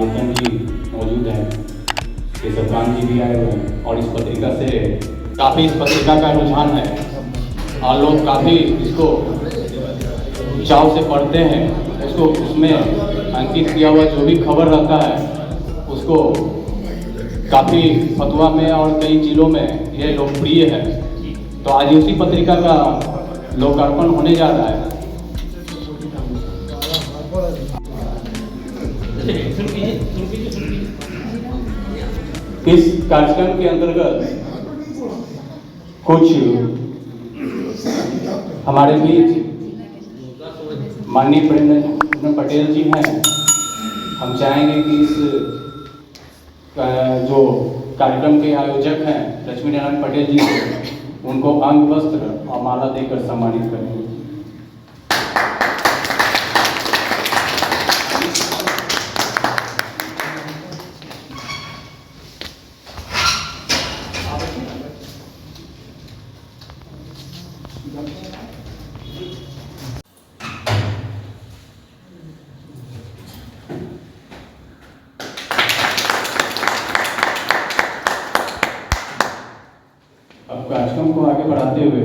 रामचंद्र जी मौजूद हैं, केशवकांत जी भी आए हुए हैं और इस पत्रिका से काफ़ी इस पत्रिका का रुझान है और लोग काफ़ी इसको चाव से पढ़ते हैं। उसको उसमें अंकित किया हुआ जो भी खबर रहता है उसको काफ़ी फतवा में और कई जिलों में यह लोकप्रिय है। तो आज उसी पत्रिका का लोकार्पण होने जा रहा है। इस कार्यक्रम के अंतर्गत कुछ हमारे बीच माननीय प्रेमचंद पटेल जी हैं। हम चाहेंगे कि इस जो कार्यक्रम के आयोजक हैं लक्ष्मी नारायण पटेल जी, उनको अंग वस्त्र और माला देकर सम्मानित करेंगे। अब कार्यक्रम को आगे बढ़ाते हुए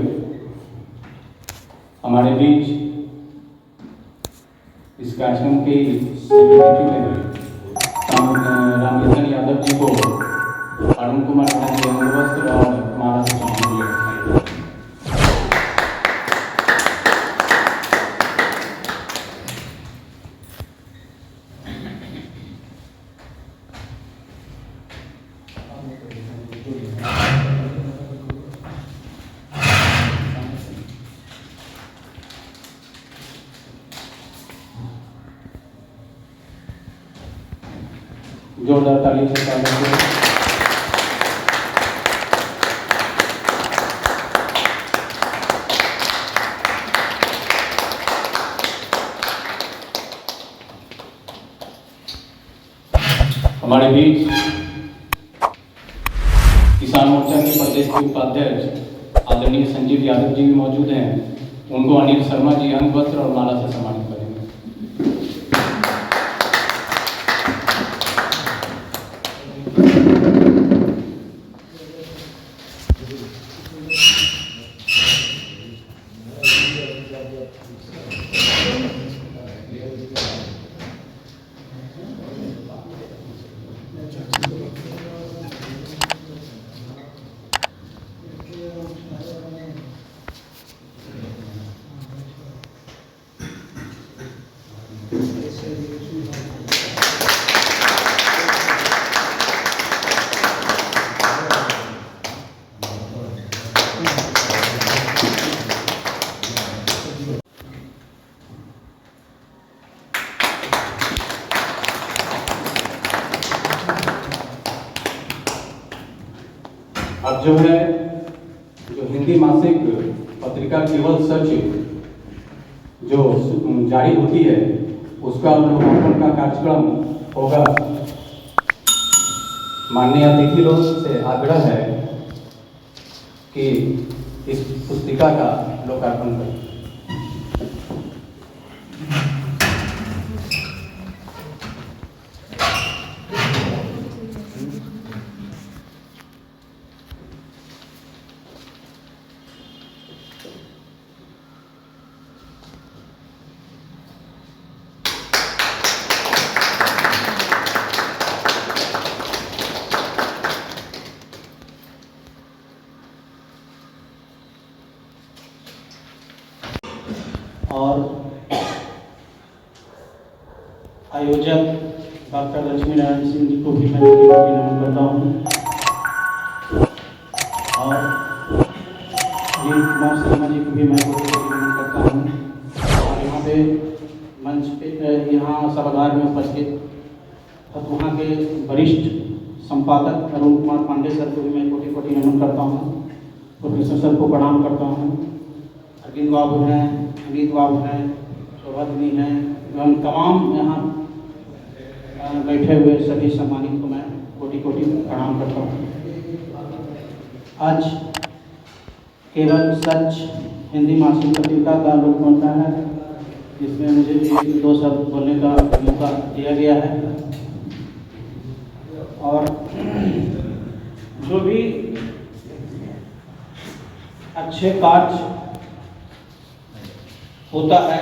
हमारे बीच इस कार्यक्रम के सेक्रेटरी में रामकिशन यादव जी को अरुण कुमार वस्त्र और माला से सम्मानित किया। जोरदार ताली से स्वागत करें। हमारे बीच किसान मोर्चा के प्रदेश के उपाध्यक्ष आदरणीय संजीव यादव जी भी मौजूद हैं। उनको अनिल शर्मा जी अंग वस्त्र और माला से सम्मानित करेंगे। अब जो है जो हिंदी मासिक पत्रिका केवल सच जो जारी होती है उसका लोकार्पण का कार्यक्रम होगा। माननीय अतिथि लोग से आग्रह है कि इस पुस्तिका का लोकार्पण करें। और आयोजक डॉक्टर लक्ष्मी नारायण सिंह जी को भी मैं नमन करता हूँ और अनिल कुमार शर्मा जी को भी मैं नमन करता हूँ। और यहाँ पे मंच पे यहाँ सभागार में उपस्थित वहाँ के वरिष्ठ संपादक अरुण कुमार पांडे सर को भी मैं कोटि कोटि नमन करता हूँ। प्रोफेसर सर को प्रणाम करता हूँ। अरविंद बाबू हैं, अमित बाबू हैं, शोभादिनी हैं एवं तमाम यहाँ बैठे हुए सभी सम्मानित को मैं कोटि कोटि प्रणाम करता हूँ। आज केवल सच हिंदी मासिक पत्रिका का लोकार्पण है, जिसमें मुझे भी 2 शब्द बोलने का मौका दिया गया है। भी अच्छे कार्य होता है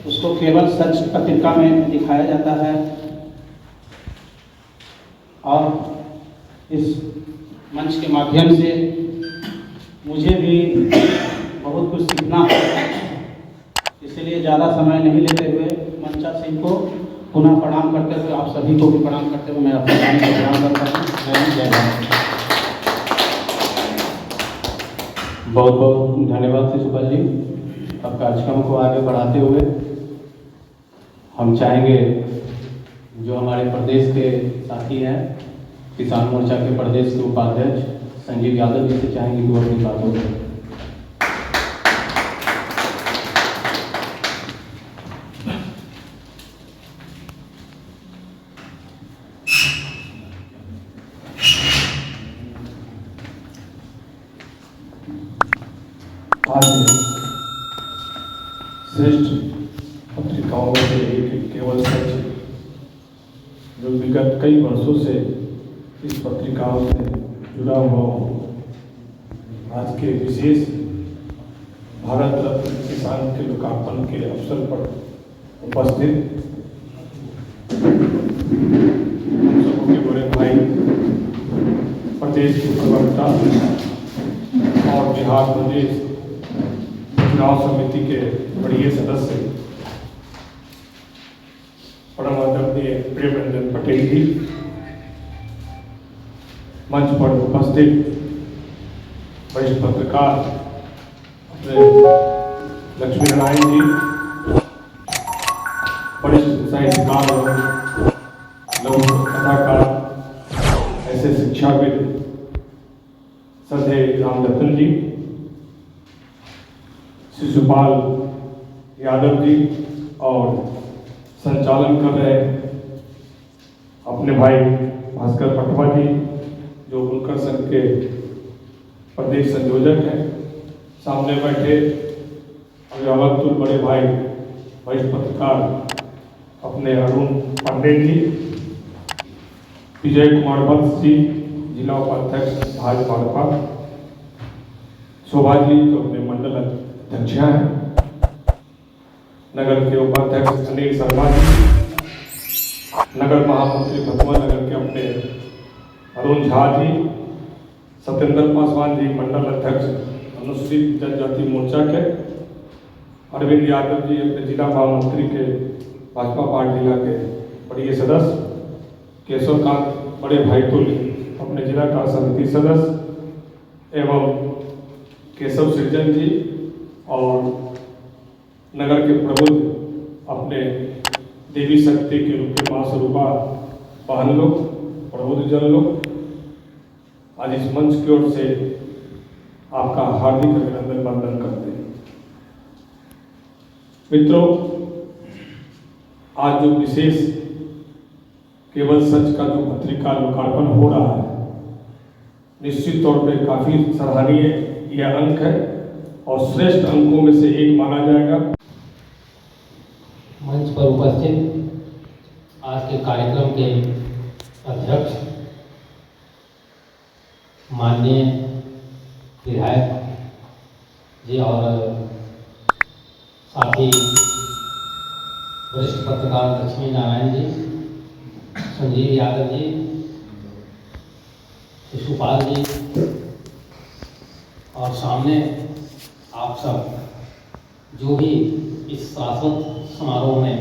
उसको केवल सच पत्रिका में दिखाया जाता है और इस मंच के माध्यम से मुझे भी बहुत कुछ सीखना है। इसलिए ज़्यादा समय नहीं लेते हुए मंचा सिंह को पुनः प्रणाम करते हुए आप सभी को भी प्रणाम करते हुए मैं अपने वाणी को प्रणाम करता हूँ। जय भारत। बहुत बहुत धन्यवाद शिशुपाल जी। अब कार्यक्रम को आगे बढ़ाते हुए हम चाहेंगे जो हमारे प्रदेश के साथी हैं किसान मोर्चा के प्रदेश के उपाध्यक्ष संजीव यादव जी से चाहेंगे कि वो अपनी बातों करें। आज श्रेष्ठ पत्रिकाओं में से एक केवल सच जो विगत कई वर्षों से इस पत्रिकाओं से जुड़ा हुआ हूँ, आज के विशेष भारत रत्न किसान के लोकार्पण के अवसर पर उपस्थित हम सबों के बड़े भाई प्रदेश के प्रवक्ता और बिहार प्रदेश चुनाव समिति के वरीय सदस्य परम आदरणीय प्रेम रंजन पटेल जी, मंच पर उपस्थित वरिष्ठ पत्रकार अपने लक्ष्मी नारायण जी, वरिष्ठ साहित्यकार और लघु कथाकार ऐसे शिक्षाविद श्रद्धेय रामरतन जी, शिशुपाल यादव जी और संचालन कर रहे अपने भाई भास्कर पटवा जी जो बुनकर संघ के प्रदेश संयोजक हैं, सामने बैठे अभिभावक तुल बड़े भाई वरिष्ठ पत्रकार अपने अरुण पांडे जी, विजय कुमार वत्स जी जिला उपाध्यक्ष भाजपा, शोभा जी जो अपने मंडल अध्यक्ष हैं, नगर के उपाध्यक्ष अनिल शर्मा जी, नगर महामंत्री भतुआ नगर के अपने अरुण झा जी, सत्येंद्र पासवान जी मंडल अध्यक्ष अनुसूचित जनजाति मोर्चा के, अरविंद यादव जी अपने जिला महामंत्री के भाजपा पार्टी जिला के वरीय सदस्य, केशव कांत बड़े भाई तुल अपने जिला का समिति सदस्य एवं केशव सृजन जी और नगर के प्रबुद्ध अपने देवी शक्ति के रूप में मां स्वरूपा बहन लोग, प्रबुद्ध जन लोग, आज इस मंच की ओर से आपका हार्दिक अभिनंदन वंदन करते हैं। मित्रों, आज जो विशेष केवल सच का जो पत्रिका लोकार्पण हो रहा है, निश्चित तौर पे काफी सराहनीय यह अंक है और श्रेष्ठ अंकों में से एक माना जाएगा। मंच पर उपस्थित आज के कार्यक्रम के अध्यक्ष माननीय विधायक जी और साथी वरिष्ठ पत्रकार लक्ष्मी नारायण जी, संजीव यादव जी, शिशुपाल जी और सामने आप सब जो भी इस शाश्वत समारोह में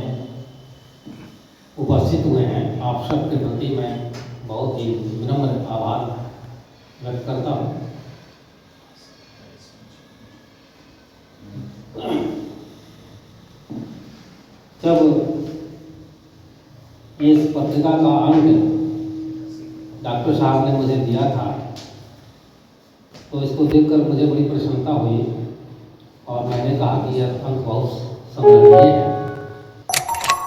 उपस्थित हुए हैं, आप सब के प्रति मैं बहुत ही विनम्र आभार व्यक्त करता हूँ। जब इस पत्रिका का अंक डॉक्टर साहब ने मुझे दिया था तो इसको देखकर मुझे बड़ी प्रसन्नता हुई और मैंने कहा कि यह अंक बहुत सराहनीय है।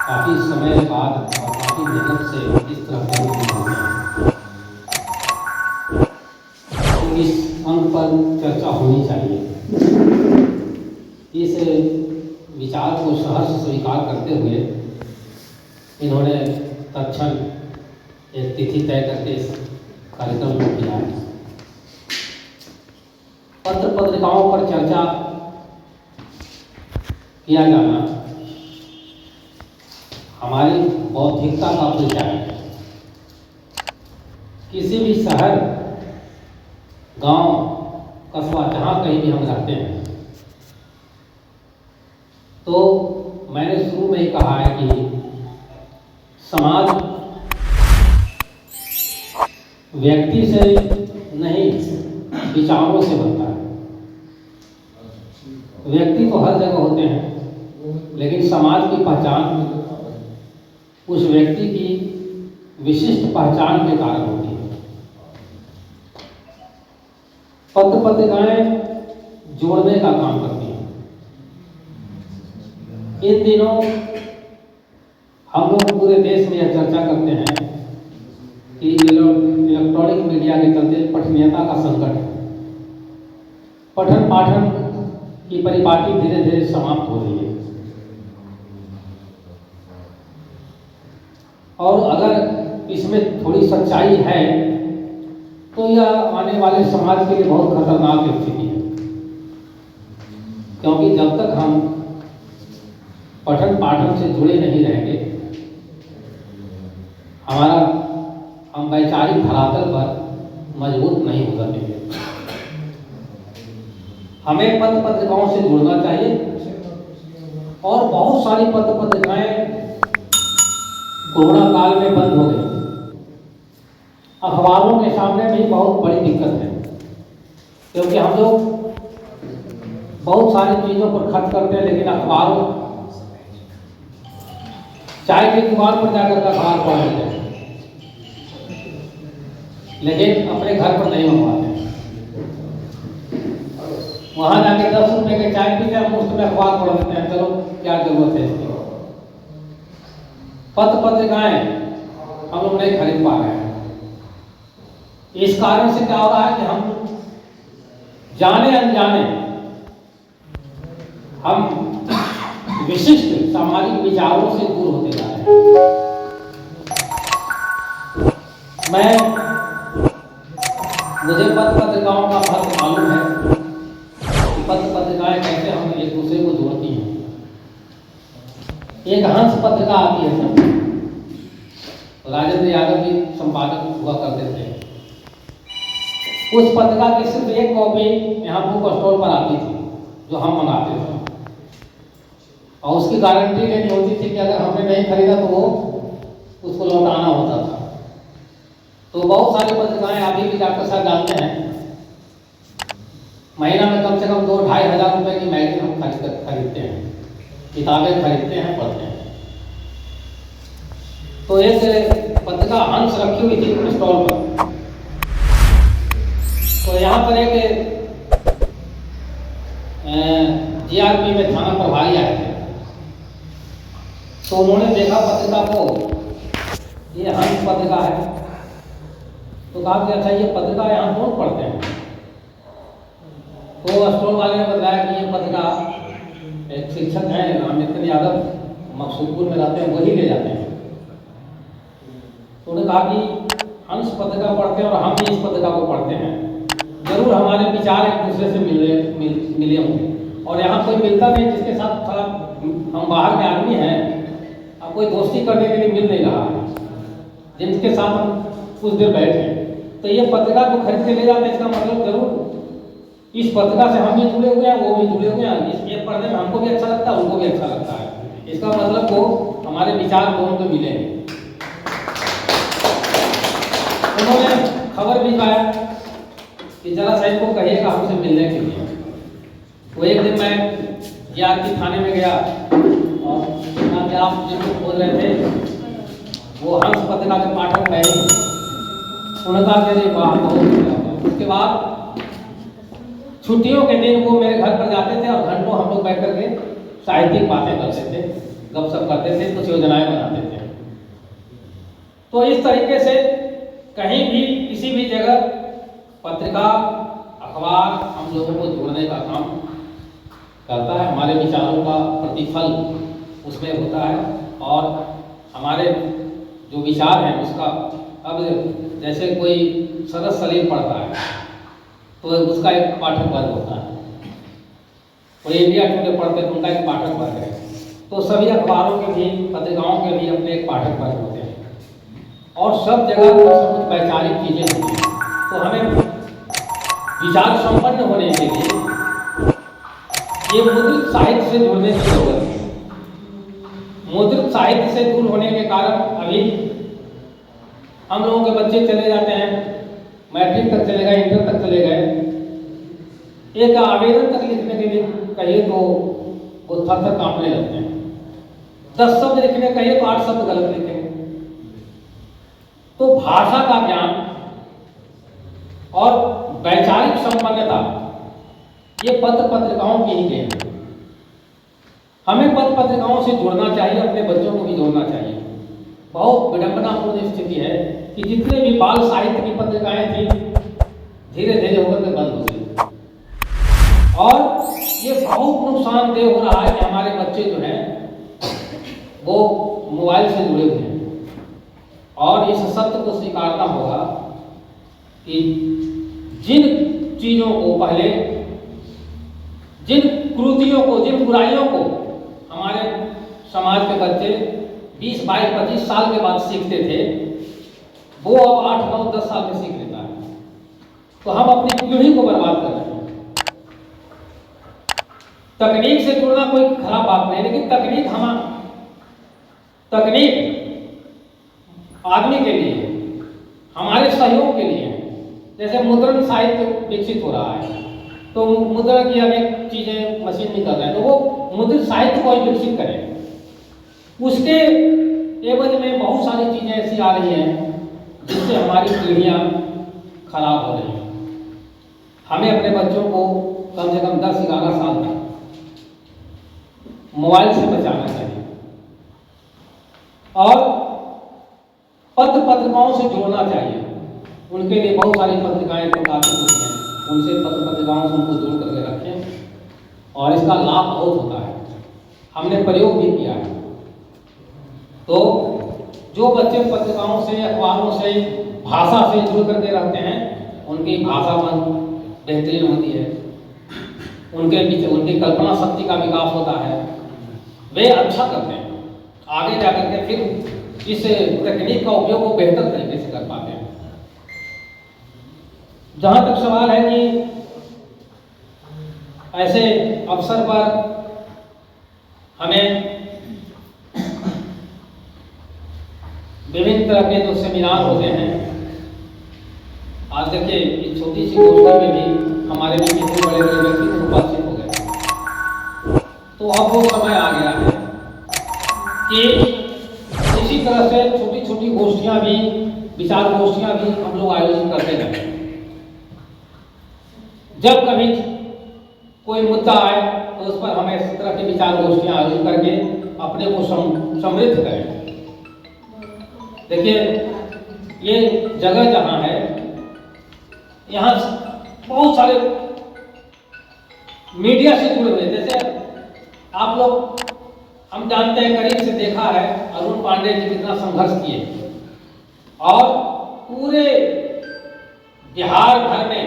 काफ़ी समय बाद और काफ़ी मेहनत से इस तरह का अंक बना है, तो इस अंक पर चर्चा होनी चाहिए। इस विचार को सहर्ष स्वीकार करते हुए इन्होंने तत्क्षण एक तिथि तय करके इस कार्यक्रम को किया है। पत्र पत्रिकाओं पर चर्चा किया जाना हमारी बौद्धिकता का परिचय है। किसी भी शहर, गांव, कस्बा, जहाँ कहीं भी हम रहते हैं, तो मैंने शुरू में ही कहा है कि समाज व्यक्ति से नहीं, विचारों से बनता है। व्यक्ति तो हर जगह होते हैं, लेकिन समाज की पहचान उस व्यक्ति की विशिष्ट पहचान के कारण होती है। पत्र पत्रिकाएं जोड़ने का काम करती हैं। इन दिनों हम लोग पूरे देश में यह चर्चा करते हैं कि इलेक्ट्रॉनिक मीडिया के चलते पठनीयता का संकट है। पठन पाठन की परिपाटी धीरे धीरे समाप्त हो रही है। और अगर इसमें थोड़ी सच्चाई है तो यह आने वाले समाज के लिए बहुत खतरनाक स्थिति है, क्योंकि जब तक हम पठन पाठन से जुड़े नहीं रहेंगे, हम वैचारिक धरातल पर मजबूत नहीं हो सकेंगे। हमें पत्र पत्रिकाओं से जुड़ना चाहिए और बहुत सारी पत्र पत्रिकाएं कोरोना काल में बंद हो गई। अखबारों के सामने भी बहुत बड़ी दिक्कत है, क्योंकि हम लोग बहुत सारी चीज़ों पर खर्च करते हैं, लेकिन अखबारों, चाय की दुकान पर जाकर के अखबार पढ़ लेते हैं, लेकिन अपने घर पर नहीं मंगवाते। वहां जाके 10 रुपए के चाय पीते हैं, मुफ्त में अखबार पढ़ लेते हैं। चलो, क्या जरूरत है इसकी। पत्र पत्रिकाएं हम लोग नहीं खरीद पा रहे हैं। इस कारण से क्या हो रहा है कि हम जाने अनजाने हम विशिष्ट सामाजिक विचारों से दूर होते जा रहे हैं। मुझे पत्र पत्रिकाओं का महत्व मालूम है कि पत्र पत्रिकाएं कैसे हम एक दूसरे को जोड़ती हैं। एक हंस पत्रिका आती है, राजेंद्र यादव जी संपादक हुआ करते थे। उस पत्रिका की सिर्फ एक कॉपी यहाँ बुक स्टॉल पर आती थी, जो हम मंगाते थे, और उसकी गारंटी लेनी होती थी कि अगर हमने नहीं खरीदा तो वो उसको लौटाना होता था। तो बहुत सारी पत्रिकाएं अभी भी डॉक्टर साहब जानते हैं, महीना में कम से कम 2-2.5 हज़ार रुपए की मैगजीन हम खरीदते हैं, किताबें खरीदते हैं, पढ़ते हैं। तो एक पत्रिका हंस रखी हुई थी स्टॉल पर। तो यहाँ पर एक जीआरपी में थाना प्रभारी आए थे, तो उन्होंने देखा पत्रिका को, ये हंस पत्रिका है। तो कहा कि अच्छा, ये पत्रिका यहाँ कौन पढ़ते हैं? तो स्टॉल वाले ने बताया कि ये पत्रिका एक शिक्षक हैं अमित यादव, मकसूदपुर में रहते हैं, वही ले जाते हैं। तो उन्होंने कहा कि हंस पत्रिका पढ़ते हैं और हम भी इस पत्रिका को पढ़ते हैं, जरूर हमारे विचार एक दूसरे से मिले होंगे। और यहाँ कोई मिलता नहीं जिसके साथ थोड़ा, हम बाहर के आदमी हैं, अब कोई दोस्ती करने के लिए मिल नहीं रहा है जिनके साथ हम कुछ देर बैठे। तो ये पत्रिका को खरीद के ले जाते हैं, इसका मतलब जरूर इस पत्रिका से हम भी जुड़े हुए हैं, वो भी जुड़े हुए हैं। ये पढ़ने में हमको भी अच्छा लगता है, उनको भी अच्छा लगता है। इसका मतलब वो हमारे विचार दोनों को मिले हैं। उन्होंने खबर भिजवाया कि जरा सा इनको कहिएगा हमसे मिलने के लिए। वो एक दिन मैं जीआरपी थाने में गया और कि आप जिनको बोल रहे थे वो हंस पत्रिका के पाठक है। उन्होंने कहा कि वाह, बहुत। उसके बाद छुट्टियों के दिन वो मेरे घर पर जाते थे और घंटों हम लोग बैठ करके साहित्यिक बातें करते थे, गपशप करते थे, कुछ योजनाएं बनाते थे। तो इस तरीके से कहीं भी किसी भी जगह पत्रिका, अखबार हम लोगों को जोड़ने का काम करता है। हमारे विचारों का प्रतिफल उसमें होता है और हमारे जो विचार हैं उसका, अब जैसे कोई सरस सलील पढ़ता है तो उसका एक पाठक वर्ग होता है। और इंडिया टुडे पढ़ते हैं तो उनका एक पाठक वर्ग है। तो सभी अखबारों के भी, पत्रिकाओं के भी अपने एक पाठक वर्ग होते हैं और सब जगह कुछ वैचारिक चीज़ें होती हैं। तो हमें विचार संपन्न होने के लिए ये मुद्रित साहित्य से जुड़ने की जरूरत है। मुद्रित साहित्य से दूर होने के कारण अभी हम लोगों के बच्चे चले जाते हैं, मैट्रिक तक चले गए, इंटर तक चले गए, एक आवेदन तक लिखने के लिए कहिए तो वो थर-थर कांपने लगते हैं। 10 शब्द लिखने कहिए तो 8 शब्द गलत लिखेंगे। तो भाषा का ज्ञान और वैचारिक संपन्नता ये पत्र पत्रिकाओं की ही देन है। हमें पत्र पत्रिकाओं से जुड़ना चाहिए, अपने बच्चों को भी जोड़ना चाहिए। बहुत विडंबनापूर्ण स्थिति है कि जितने भी बाल साहित्य की पत्रिकाएं थी धीरे धीरे होकर के बंद हो गई और ये बहुत नुकसानदेह हो रहा है कि हमारे बच्चे जो हैं वो मोबाइल से जुड़े हुए हैं। और इस सत्य को स्वीकारना होगा कि जिन चीज़ों को पहले, जिन कृतियों को, जिन बुराइयों को हमारे समाज के बच्चे 20, 22, 25 साल के बाद सीखते थे वो अब 8, 9, 10 साल में सीख लेता है। तो हम अपनी पीढ़ी को बर्बाद कर रहे हैं। तकनीक से जुड़ना कोई खराब बात नहीं, लेकिन तकनीक आदमी के लिए, हमारे सहयोग के लिए है। जैसे मुद्रण साहित्य विकसित हो रहा है तो मुद्रण की अनेक चीजें मशीन निकल रहे हैं, तो वो मुद्रित साहित्य को ही विकसित करें। उसके एवज में बहुत सारी चीजें ऐसी आ रही हैं जिससे हमारी पीढ़ियां खराब हो रही हैं। हमें अपने बच्चों को कम से कम 10-11 साल तक मोबाइल से बचाना चाहिए और पत्र पत्रिकाओं से जोड़ना चाहिए। उनके लिए बहुत सारी पत्रिकाएं प्रकाशित होती हैं, उनसे पत्र पत्रिकाओं से उनको जोड़ करके रखें और इसका लाभ बहुत होता है। हमने प्रयोग भी किया है। तो जो बच्चे पत्रिकाओं से, अखबारों से, भाषा से जुड़ करके रहते हैं उनकी भाषा मन बेहतरीन होती है, उनकी कल्पना शक्ति का विकास होता है, वे अच्छा करते हैं, आगे जाकर के फिर इस तकनीक का उपयोग वो बेहतर तरीके से कर पाते हैं। जहाँ तक सवाल है कि ऐसे अवसर पर हमें विभिन्न तरह के जो सेमिनार होते हैं, आज देखिए इस छोटी सी गोष्ठी में भी हमारे लिए कितने बड़े बड़े व्यक्ति उपस्थित हो गए। तो अब वो समय आ गया है कि इसी तरह से छोटी छोटी गोष्ठियां भी, विचार गोष्ठियां भी हम लोग आयोजित करते रहते हैं। जब कभी कोई मुद्दा आए तो उस पर हमें इस तरह की विचार गोष्ठियां आयोजित करके अपने को समृद्ध करें। देखिए ये जगह जहाँ है यहाँ बहुत सारे मीडिया से जुड़े हुए, जैसे आप लोग, हम जानते हैं, करीब से देखा है अरुण पांडे जी कितना संघर्ष किए और पूरे बिहार भर में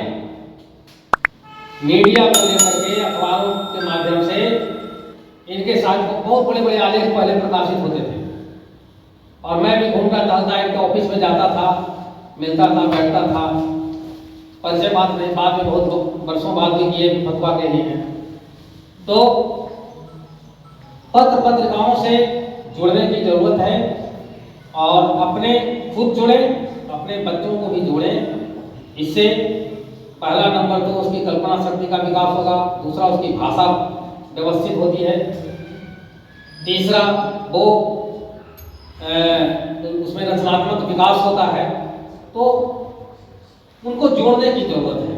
मीडिया को लेकर के, अखबारों के माध्यम से इनके साथ बहुत बड़े बड़े आलेख पहले प्रकाशित होते थे और मैं भी घूमता टहलता इनके ऑफिस में जाता था, मिलता था, बैठता था। परिचय बात नहीं, बाद में बहुत वर्षों बाद भी किए, फतवा के ही हैं। तो पत्र पत्रिकाओं से जुड़ने की जरूरत है और अपने खुद जुड़े, अपने बच्चों को भी जोड़ें। इससे पहला नंबर तो उसकी कल्पना शक्ति का विकास होगा, दूसरा उसकी भाषा व्यवस्थित होती है, तीसरा वो उसमें रचनात्मक विकास होता है। तो उनको जोड़ने की जरूरत है।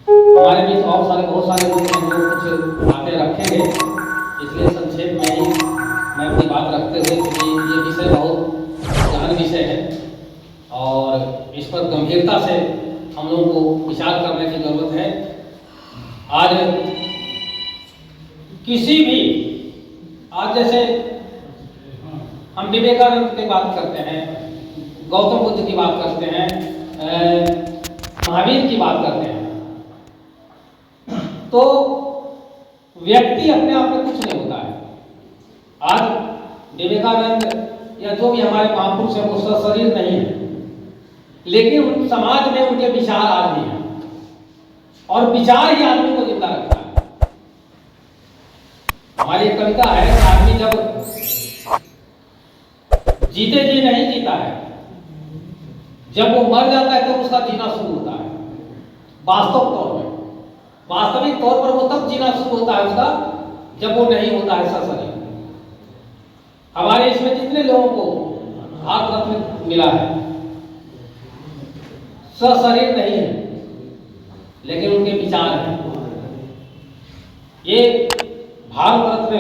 हमारे बीच और बहुत सारे लोग हैं जो कुछ बातें रखेंगे, इसलिए संक्षेप में ही मैं अपनी बात रखते हुए, क्योंकि ये विषय बहुत गहन विषय है और इस पर गंभीरता से हम लोगों को विचार करने की जरूरत है। आज किसी भी, आज जैसे हम विवेकानंद की बात करते हैं, गौतम बुद्ध की बात करते हैं, महावीर की बात करते हैं, तो व्यक्ति अपने आप में कुछ नहीं होता है। आज विवेकानंद या जो भी हमारे महापुरुष हैं वो सशरीर नहीं है, लेकिन समाज में उनके विचार आज भी हैं और विचार ही आदमी को जिंदा रखता है। हमारी एक कविता है कि आदमी जब जीते जी नहीं जीता है, जब वो मर जाता है तो उसका जीना शुरू होता है। वास्तविक तौर पर वो तब जीना शुरू होता है उसका जब वो नहीं होता है सशरीर। हमारे इसमें जितने लोगों को भारत रत्न मिला है सशरीर नहीं है, लेकिन उनके विचार हैं। ये भारत रत्न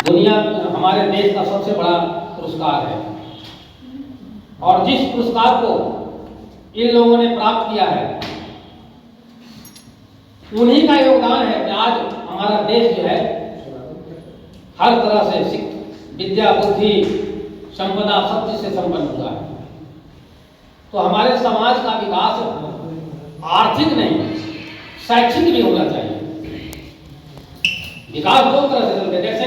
दुनिया हमारे देश का सबसे बड़ा पुरस्कार है और जिस पुरस्कार को इन लोगों ने प्राप्त किया है उन्हीं का योगदान है कि आज हमारा देश जो है हर तरह से विद्या बुद्धि संपदा सब चीज से संपन्न हुआ है। तो हमारे समाज का विकास आर्थिक नहीं शैक्षिक भी होना चाहिए। विकास दो तरह से चलते, जैसे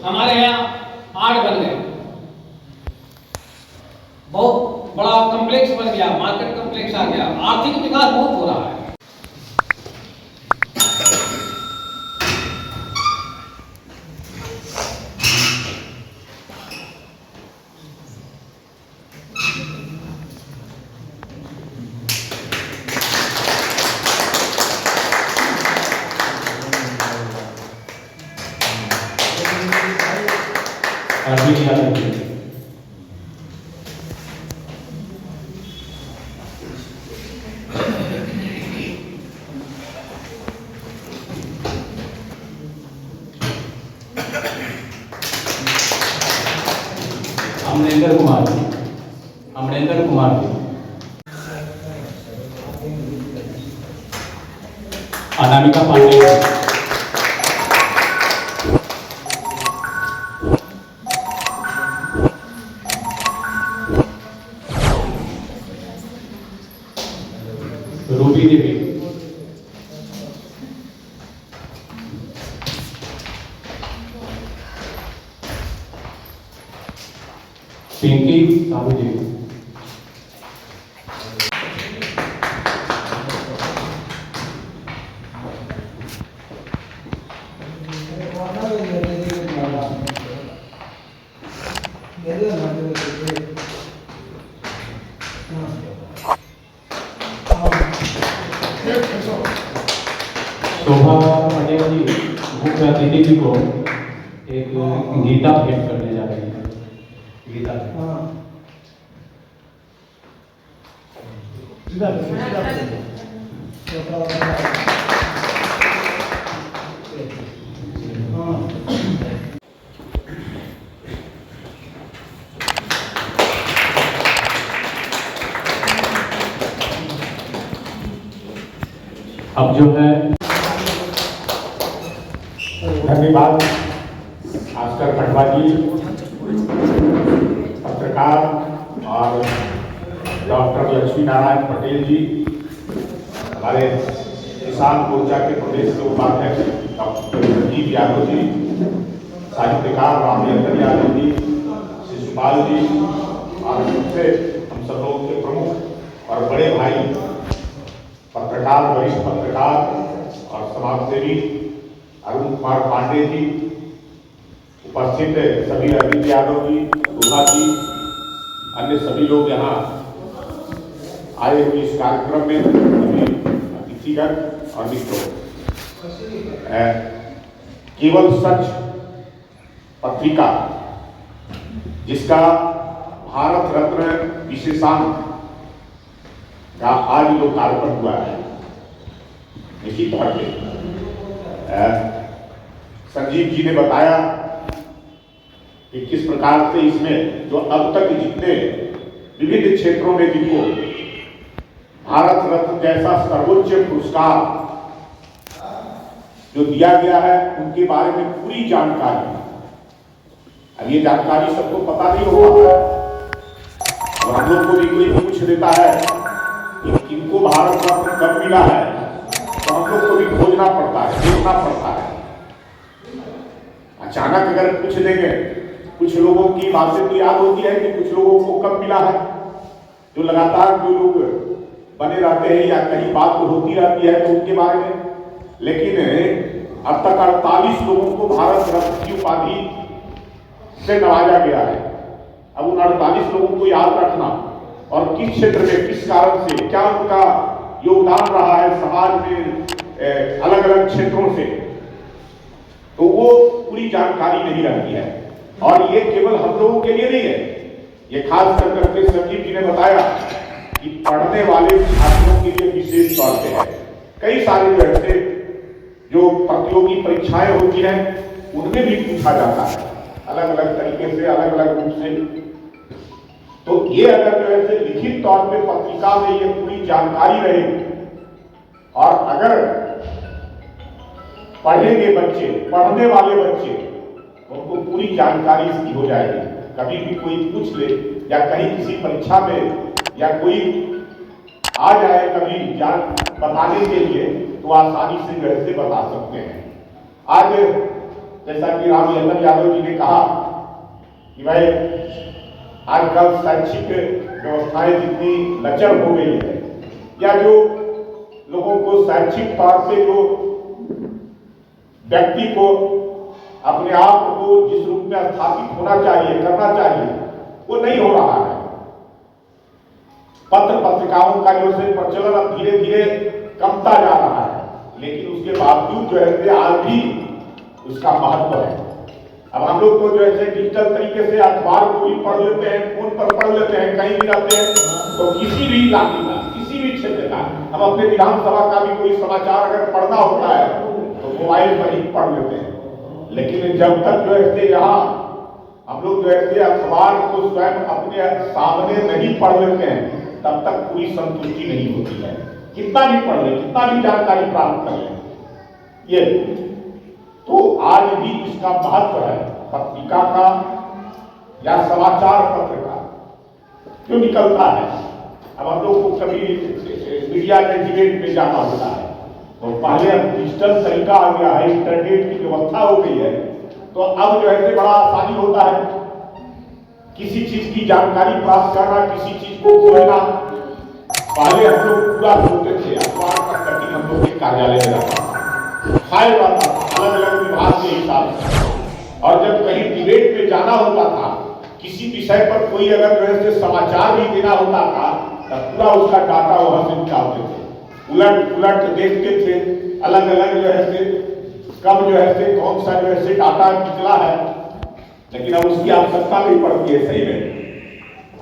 हमारे यहाँ आर्ट बन गए, बहुत बड़ा कॉम्प्लेक्स बन गया, मार्केट कॉम्प्लेक्स आ गया, आर्थिक विकास बहुत हो रहा है। अमरेंद्र कुमार जी, अनामिका पांडे जी, रूबी देवी, पिंकी साहू जी, शोभा पटेल जी मुख्य अतिथि जी को एक गीता भेंट करने जा रही है। गीता अब जो है धन्यवाद भास्कर खंडवा जी, पत्रकार, और डॉक्टर लक्ष्मी नारायण पटेल जी, हमारे किसान मोर्चा के प्रदेश के उपाध्यक्ष डॉक्टर संजीव यादव जी, साहित्यकार रामेंद्र यादव जी, शिशुपाल जी, और सबसे हम सब लोग के प्रमुख और बड़े भाई पत्रकार, वरिष्ठ पत्रकार और समाजसेवी अरुण कुमार पांडे जी, उपस्थित सभी अरविंद यादव जी, शोभा जी, अन्य सभी लोग यहाँ आए हुए इस कार्यक्रम में, सभी अतिथिगण और मित्रों, केवल सच पत्रिका जिसका भारत रत्न विशेषांक का आज लोकार्पण हुआ है, निश्चित तौर पे संजीव जी ने बताया कि किस प्रकार से इसमें जो अब तक जितने विविध क्षेत्रों में जिनको भारत रत्न जैसा सर्वोच्च पुरस्कार जो दिया गया है उनके बारे में पूरी जानकारी। अब ये जानकारी सबको पता नहीं हो पाता है और हम लोग को भी कोई पूछ देता है कि किनको भारत रत्न कब मिला है, तो हम लोग को भी खोजना पड़ता है, देखना पड़ता है। अचानक अगर पूछ देंगे, कुछ लोगों की बातें तो याद होती है कि कुछ लोगों को कब मिला है, जो लगातार जो लोग बने रहते हैं या कहीं बात होती रहती है तो उनके बारे में। लेकिन अब तक 48 लोगों को भारत रत्न की उपाधि से नवाजा गया है। अब उन 48 लोगों को याद रखना और किस क्षेत्र में किस कारण से क्या उनका योगदान रहा है समाज में अलग अलग क्षेत्रों से, तो वो पूरी जानकारी नहीं रहती है। और ये केवल हम लोगों के लिए नहीं है, ये खास कर करके संजीव जी ने बताया कि पढ़ने वाले छात्रों के लिए विशेष तौर पे है। कई सारे जो ऐसे जो प्रतियोगी परीक्षाएं होती हैं उनमें भी पूछा जाता है अलग अलग तरीके से, अलग अलग रूप से। तो ये अगर जो है लिखित तौर पे पत्रिका में ये पूरी जानकारी रहेगी और अगर पढ़ेंगे बच्चे, पढ़ने वाले बच्चे, उनको पूरी जानकारी इसकी हो जाएगी। कभी भी कोई पूछ ले या कहीं किसी परीक्षा में या कोई आ जाए कभी जान बताने के लिए, तो आसानी से जो है बता सकते हैं। आज जैसा कि राम यतन यादव जी ने कहा कि भाई आजकल शैक्षिक व्यवस्थाएं जितनी लचर हो गई है, या जो लोगों को शैक्षिक तौर पे जो व्यक्ति को अपने आप को जिस रूप में स्थापित होना चाहिए, करना चाहिए, वो नहीं हो रहा है। पत्र पत्रिकाओं का जो है प्रचलन अब धीरे धीरे कमता जा रहा है, लेकिन उसके बावजूद जो है आज भी उसका महत्व है। अब हम लोग को जो है डिजिटल तरीके से अखबार को भी पढ़ लेते हैं, फोन पर पढ़ लेते हैं, कहीं भी रहते हैं तो किसी भी इलाके का, किसी भी क्षेत्र का, हम अपने विधानसभा का भी कोई समाचार अगर पढ़ना होता है तो मोबाइल पर ही पढ़ लेते हैं। लेकिन जब तक जो है यहाँ हम लोग जो है अखबार को स्वयं अपने सामने नहीं पढ़ लेते हैं, तब तक पूरी संतुष्टि नहीं होती है। कितना भी पढ़ ले, कितना भी जानकारी प्राप्त कर ले, ये तो आज भी इसका महत्व है पत्रिका का या समाचार पत्र का जो निकलता है। अब हम लोग को कभी मीडिया के डिबेट में जाना होता है तो पहले अब डिजिटल तरीका आ गया है, इंटरनेट की व्यवस्था हो गई है, तो अब जो है बड़ा आसानी होता है किसी चीज की जानकारी प्राप्त करना, किसी चीज को खोजना। पहले हम लोग पूरा सोचते थे, अखबार का कटिंग हम लोग के कार्यालय में रहता था, फाइल रहता था अलग अलग विभाग के हिसाब से, और जब कहीं डिबेट में जाना होता था, किसी विषय पर कोई अगर जो है समाचार भी देना होता था, तब पूरा उसका डाटा वहां से निकालते थे, उलट पुलट देखते थे, अलग अलग जो है कब जो है कौन सा जो है डाटा निकला है। लेकिन अब उसकी आवश्यकता नहीं पड़ती है सही में।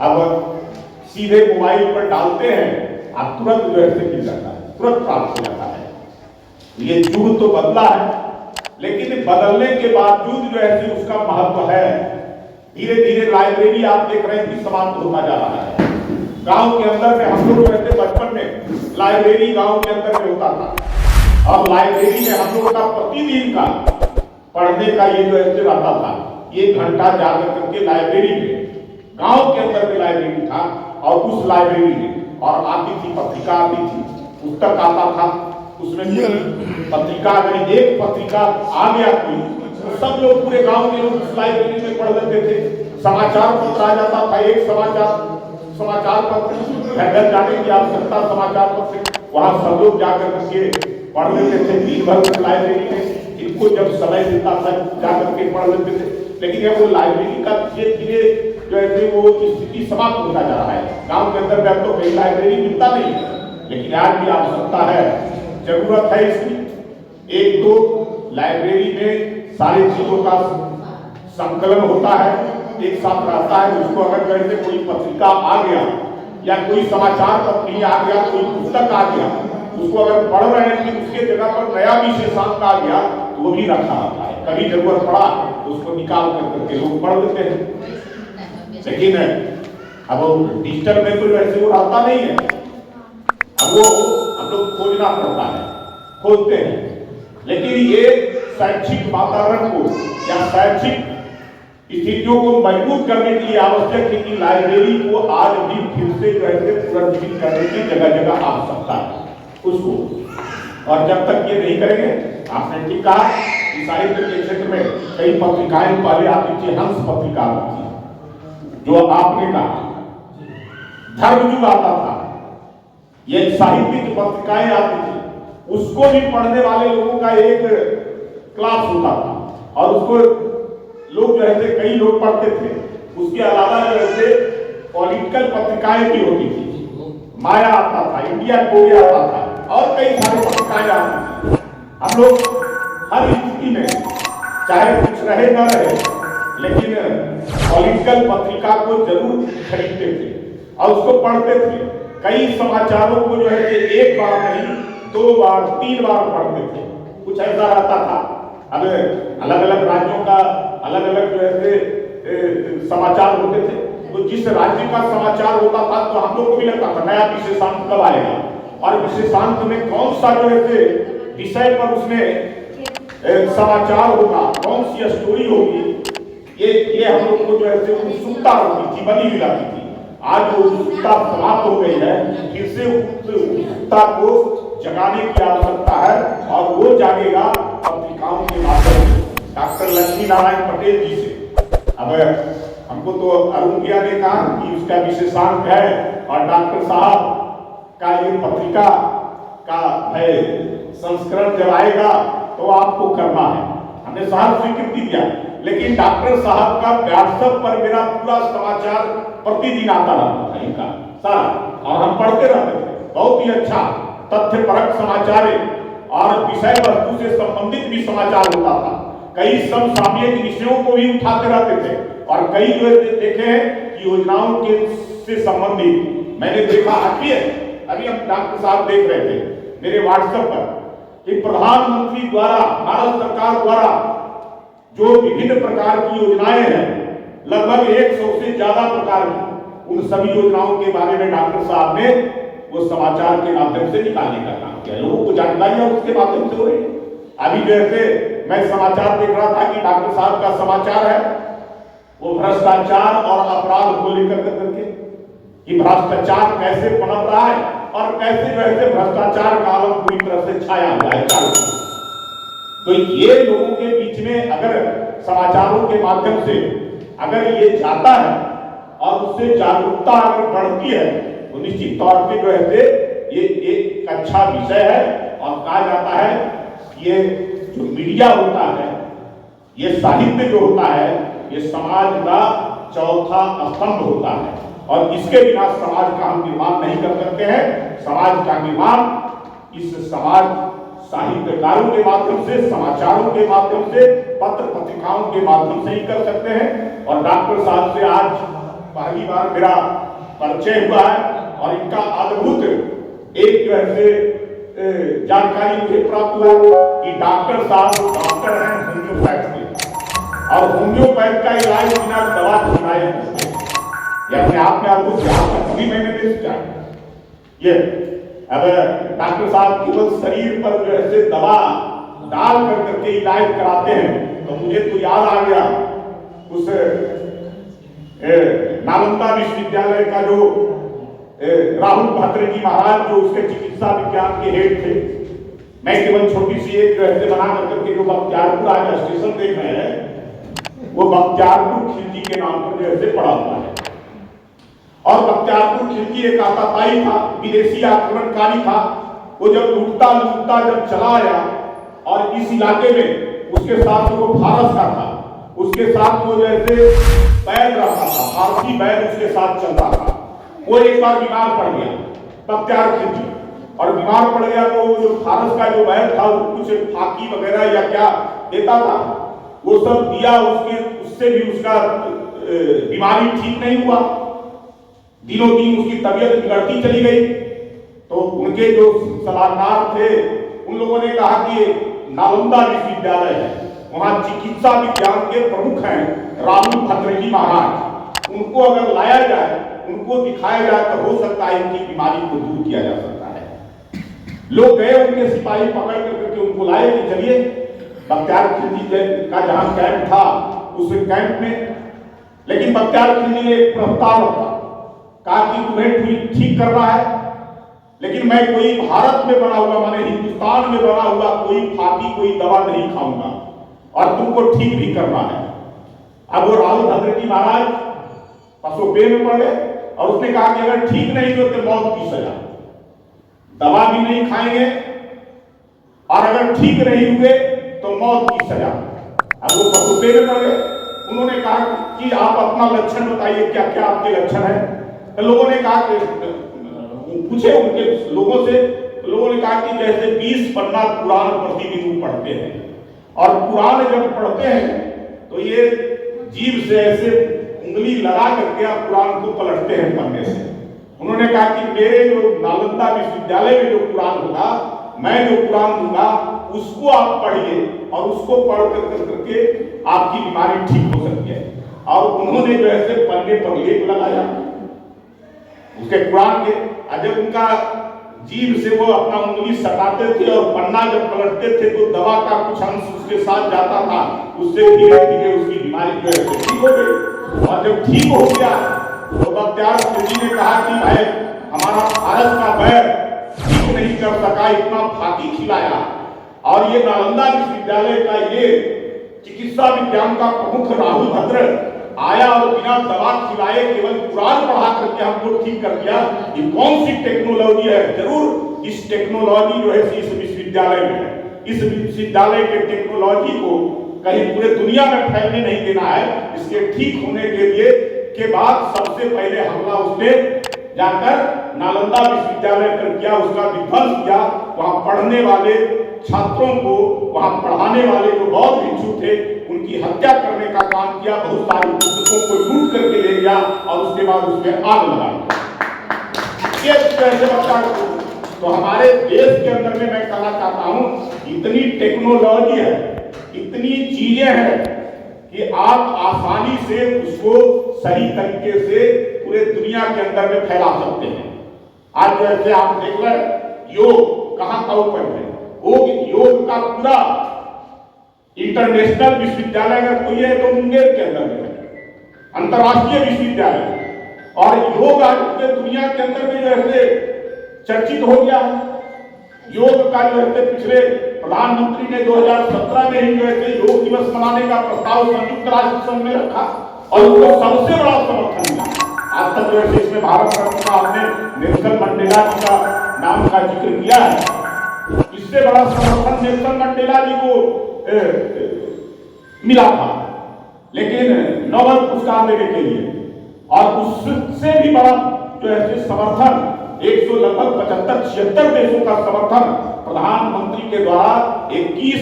अब सीधे मोबाइल पर डालते हैं, आप तुरंत जो है मिल जाता है, तुरंत प्राप्त हो जाता है। ये युग तो बदला है, लेकिन बदलने के बावजूद जो है उसका महत्व है। धीरे धीरे लाइब्रेरी आप देख रहे हैं कि समाप्त होता जा रहा है। गांव के अंदर में हम लोग रहते बचपन में लाइब्रेरी गांव के अंदर में होता था, और लाइब्रेरी में हम लोग का प्रतिदिन का पढ़ने का ये जो है रहता था, 1 घंटा जाकर करके लाइब्रेरी में, गांव के अंदर में लाइब्रेरी था, और उस लाइब्रेरी में और आती थी पत्रिका, आती थी पुस्तक आता था, उसमें पत्रिका अगर एक पत्रिका आ गया कोई, तो सब लोग पूरे गांव के लोग उस लाइब्रेरी में पढ़ लेते थे। समाचार पत्र आ जाता था, एक समाचार पत्र घर जाने की आवश्यकता, समाचार पत्र वहां सब लोग जाकर करके पढ़ लेते थे दिन भर लाइब्रेरी में, इनको जब समय मिलता था जाकर के पढ़ लेते थे। लेकिन वो लाइब्रेरी का धीरे धीरे जो है वो स्थिति समाप्त होता जा रहा है। गांव के अंदर में तो कहीं लाइब्रेरी मिलता नहीं, लेकिन आज भी आवश्यकता है, जरूरत है इसकी। 1-2 लाइब्रेरी में सारी चीजों का संकलन होता है, एक साथ रहता है। उसको अगर जैसे कोई पत्रिका आ गया या कोई समाचार पत्र ही आ गया, कोई पुस्तक आ गया, उसको अगर पढ़ रहे हैं कि उसके जगह पर नया विशेषांक आ गया तो वो भी रखा होता है। कभी जरूरत पड़ा तो उसको निकाल करके लोग पढ़ लेते हैं। लेकिन अब डिजिटल में तो वैसे वो रहता नहीं है, अब वो हम लोग खोजना पड़ता है, खोजते हैं। लेकिन ये शैक्षिक वातावरण को या शैक्षिक स्थितियों को मजबूत करने के लिए आवश्यक है कि लाइब्रेरी को आज भी फिर से जो है पुनर्जीवित करने की जगह जगह आवश्यकता है उसको। और जब तक ये नहीं करेंगे, आपने ठीक कहा कि साहित्य के क्षेत्र में कई पत्रिकाएं पहले आती थी, हंस पत्रिका आती थी, जो आपने कहा धर्मयुग आता था, ये साहित्यिक पत्रिकाएं आती थी, उसको भी पढ़ने वाले लोगों का एक क्लास होता था और उसको लोग जो है कई लोग पढ़ते थे। उसके अलावा जो है पॉलिटिकल पत्रिकाएं भी होती थी, माया आता था, इंडिया टुडे आता था और कई सारे पत्रिकाएं आती थी। हम लोग हर स्थिति में चाहे कुछ रहे न रहे, लेकिन पॉलिटिकल पत्रिका को जरूर खरीदते थे और उसको पढ़ते थे। कई समाचारों को जो है एक बार नहीं, 2 बार 3 बार पढ़ते थे। कुछ ऐसा रहता था, अब अलग अलग राज्यों का अलग अलग जो है समाचार होते थे, तो जिस राज्य का समाचार होता था तो हम लोग को भी लगता था नया विशेषांक कब आएगा और विशेषांक में कौन सा जो है विषय पर उसमें समाचार होगा, कौन सी स्टोरी होगी, ये हम लोग को जो है उत्सुकता होती थी, बनी हुई रहती थी। आज वो उत्सुकता समाप्त हो गई है, फिर से उत्सुकता को जगाने की आवश्यकता है और वो जागेगा पत्रिकाओं के माध्यम से, डॉक्टर लक्ष्मी नारायण पटेल जी से। अब हमको तो अरुण भैया ने कहा कि उसका विशेषांक है और डॉक्टर साहब का ये पत्रिका का है संस्करण जब आएगा तो आपको करना है। हमने साहब स्वीकृति दिया, लेकिन डॉक्टर साहब का व्हाट्सएप पर मेरा पूरा समाचार प्रतिदिन आता रहता था इनका सारा, और हम पढ़ते रहते थे। बहुत ही अच्छा तथ्यपरक समाचार और विषय वस्तु से संबंधित भी समाचार होता था। कई समसामयिक विषयों को भी उठाते रहते थे और कई जो देखे हैं कि योजनाओं के से संबंधित मैंने देखा। अभी हम डॉक्टर साहब देख रहे थे मेरे व्हाट्सएप पर कि प्रधानमंत्री द्वारा, भारत सरकार द्वारा जो विभिन्न प्रकार की योजनाएं हैं, लगभग 100 से ज्यादा प्रकार की, उन सभी योजनाओं के बारे में डॉक्टर साहब ने वो समाचार के माध्यम से निकालने का काम किया। लोगों को जानकारी उसके माध्यम से हो रही है। अभी जैसे मैं समाचार देख रहा था कि डॉक्टर साहब का समाचार है वो भ्रष्टाचार और अपराध को लेकर करके, कि भ्रष्टाचार कैसे पनप रहा है और कैसे वैसे भ्रष्टाचार का आलम पूरी तरह से छाया हुआ है चारों तरफ। तो ये लोगों के बीच में अगर समाचारों के माध्यम से अगर ये जाता है और उससे जागरूकता अगर बढ़ती है तो निश्चित तौर पे जो है ये एक अच्छा विषय है। और कहा जाता है ये जो मीडिया होता है, ये साहित्य जो होता है, ये समाज का चौथा स्तंभ होता है और इसके बिना समाज का हम निर्माण नहीं कर सकते हैं। समाज का निर्माण इस समाज साहित्यकारों के माध्यम से, समाचारों के माध्यम से, पत्र पत्रिकाओं के माध्यम से ही कर सकते हैं। और डॉक्टर साहब से आज पहली बार मेरा परिचय हुआ है और इनका अद्भुत एक जो है जानकारी मुझे प्राप्त हुआ कि डॉक्टर साहब डॉक्टर हैं होम्योपैथ के और होम्योपैथ का इलाज बिना दवा खिलाए अपने आप में आपको कभी मैंने नहीं सोचा। ये अब डॉक्टर साहब केवल शरीर पर जो है दवा डाल करके इलाज कराते हैं। तो मुझे तो याद आ गया उस नालंदा विश्वविद्यालय का जो राहुल भद्र जी महाराज जो उसके चिकित्सा विज्ञान के हेड थे। मैं केवल छोटी सी एक बना करके जो बख्तियारपुर आज स्टेशन देख रहे हैं वो बख्तियारपुर खिलजी के नाम पर जो पड़ा हुआ है। और बख्तियारपुर खिलजी एक आताताई था, विदेशी आक्रमणकारी था। वो जब लूटता जब चला आया और इस इलाके में उसके साथ वो फारस का था, उसके साथ वो जैसे बैद रहता था, फारसी बैद उसके साथ चलता था। वो एक बार बीमार पड़ गया बख्तियार खिलजी, और बीमार पड़ गया तो वो जो फारस का जो बैद था वो कुछ फाकी वगैरह या क्या देता था, वो सब दिया। उससे भी उसका बीमारी ठीक नहीं हुआ, दिनों दिन उसकी तबीयत बिगड़ती चली गई। तो उनके जो सलाहकार थे उन लोगों ने कहा कि नालंदा विश्वविद्यालय है, वहां चिकित्सा विज्ञान के प्रमुख हैं राहुल भद्र जी महाराज, उनको अगर लाया जाए, उनको दिखाया जाए तो हो सकता है इनकी बीमारी को दूर किया जा सकता है। लोग गए, उनके सिपाही पकड़ करके उनको लाए कि चलिए बख्तियार खिलजी का जहां कैंप था उस कैंप में लेकिन बख्तियार खिलजी ने एक प्रस्ताव रखा, कहा कि तुम्हें ठीक करना है, लेकिन मैं कोई भारत में बना हुआ, माने हिंदुस्तान में बना हुआ कोई फाकी, कोई दवा नहीं खाऊंगा, और तुमको ठीक भी करना है। अब वो राहुल भद्र जी महाराज पसोपे में पड़ गए और उसने कहा कि अगर ठीक नहीं हो तो मौत की सजा, दवा भी नहीं खाएंगे, और अगर ठीक नहीं हुए तो मौत की सजा। अब वो पसोपे में पड़ गए। उन्होंने कहा कि आप अपना लक्षण बताइए, क्या क्या आपके लक्षण है। तो लोगों ने कहा कि पूछे उनके लोगों से, तो लोगों ने कहा कि जैसे 20 पन्ना कुरान प्रतिदिन पढ़ते हैं, और कुरान जब पढ़ते हैं तो ये जीभ से ऐसे उंगली लगा करके आप कुरान को पलटते हैं पढ़ने से। उन्होंने कहा कि मेरे जो नालंदा विश्वविद्यालय में जो कुरान होगा, मैं जो कुरान दूंगा उसको आप पढ़िए, और उसको पढ़ करके आपकी बीमारी ठीक हो सकती है। और उन्होंने जो ऐसे पन्ने पर लेप लगाया उसके कुरान के, जब उनका जीभ से वो अपना उंगली सटाते थे और पन्ना जब पलटते थे तो दवा का कुछ अंश उसके साथ जाता था, उससे धीरे धीरे उसकी बीमारी जो है ठीक हो गई। और जब ठीक हो गया तो बख्तियार खिलजी ने कहा कि भाई हमारा फारस का बैर ठीक नहीं कर सका, इतना फाकी खिलाया, और ये नालंदा विश्वविद्यालय का ये चिकित्सा विज्ञान का प्रमुख राहुल भद्र आया और बिना दवा खिलाए केवल कुरान पढ़ा करके हमको ठीक कर दिया। ये कौन सी टेक्नोलॉजी है? जरूर इस टेक्नोलॉजी जो है इस विश्वविद्यालय में है। इस विश्वविद्यालय के टेक्नोलॉजी को कहीं पूरे दुनिया में फैलने नहीं देना है। इसके ठीक होने के लिए के बाद सबसे पहले हमला उसने जाकर नालंदा विश्वविद्यालय पर किया, उसका विध्वंस किया। वहां पढ़ने वाले छात्रों को, वहां पढ़ाने वाले जो बौद्ध भिक्षु थे उनकी हत्या करने का काम किया, बहुत सारी पुस्तकों को लूट करके ले गया और उसके बाद उसमें आग लगा दिया। तो हमारे देश के अंदर में मैं कहना चाहता हूं, इतनी टेक्नोलॉजी है, इतनी चीजें हैं कि आप आसानी से उसको सही तरीके से पूरे दुनिया के अंदर में फैला सकते हैं। आज जैसे आप देख रहे योग कहां का ऊपर है, योग का पूरा इंटरनेशनल विश्वविद्यालय अगर कोई है तो मुंगेर के अंदर में है, अंतर्राष्ट्रीय विश्वविद्यालय। और योग आज पूरे दुनिया के अंदर में जो है चर्चित हो गया है। योग का जो है पिछले प्रधानमंत्री ने 2017 में ही जो है योग दिवस मनाने का प्रस्ताव संयुक्त राष्ट्र संघ में रखा और उनको सबसे बड़ा समर्थन मिला। आज तक जो है इसमें भारत रत्न का आपने नेल्सन मंडेला जी का नाम का जिक्र किया है। इससे बड़ा समर्थन नेल्सन मंडेला जी को मिला था, लेकिन नोबेल पुरस्कार देने के लिए, और उससे भी बड़ा जो है समर्थन 100 लगभग 75-76 देशों का समर्थन प्रधानमंत्री के द्वारा 21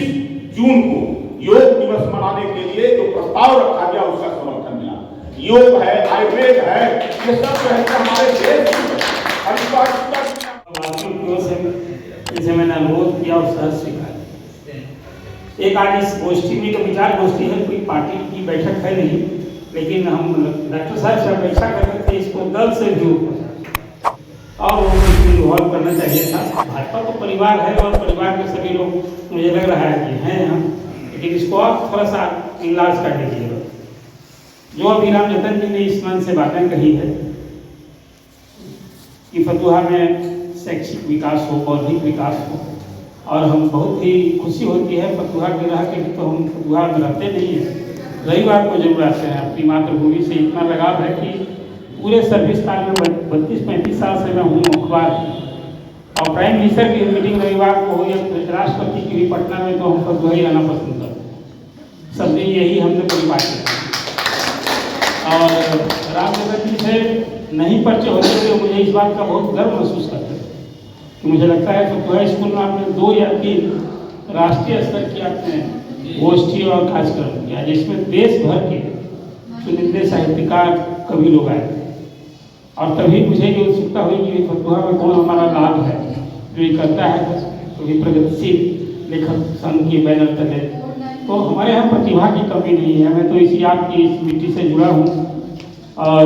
जून को योग दिवस मनाने के लिए जो प्रस्ताव रखा गया उसका समर्थन मिला। योग है, आयुर्वेद है, ये सब जो है हमारे देश जिसे मैंने अनुरोध किया और सहज स्वीकार। एक आज इस गोष्ठी में तो विचार गोष्ठी है, कोई पार्टी की बैठक है नहीं, लेकिन हम डॉक्टर साहब से अपेक्षा करते थे इसको दल से भी ऊपर और इन्वॉल्व करना चाहिए था। भाजपा तो परिवार है और परिवार के सभी लोग मुझे लग रहा है कि हैं हम, लेकिन इसको आप थोड़ा सा इलाज कर दीजिएगा। जो अभी राम जतन जी ने इस मन से बातें कही है कि फतुहा में शैक्षिक विकास हो, बौद्धिक विकास हो, और हम बहुत ही खुशी होती है फतुहा के रह के, तो हम फतुहा में रहते नहीं हैं, रविवार को जरूर आते हैं। अपनी मातृभूमि से इतना लगाव है कि पूरे सर्विस काल में 32-35 साल से मैं हूँ अखबार, और प्राइम मिनिस्टर की मीटिंग रविवार को हो या राष्ट्रपति की भी पटना में, तो हम फतुहा ही रहना पसंद करते हैं। सब दिन यही हमने पूरी बात की। और रामचंद्र जी से नहीं परिचय होते थे, मुझे इस बात का बहुत गर्व महसूस करते थे कि मुझे लगता है फतुहा स्कूल में आपने 2 या 3 राष्ट्रीय स्तर की आपने गोष्ठी और कार्यक्रम किया, जिसमें देश भर के चुनिंदे साहित्यकार कवि लोग आए थे। और तभी मुझे ये उत्सुकता हुई कि फतुहा में कौन हमारा लाभ है जो ये करता है, तो प्रगतिशील लेखक संघ की बैनर तले। तो हमारे यहाँ प्रतिभा की कमी नहीं है। मैं तो इसी आपकी इस मिट्टी से जुड़ा हूँ, और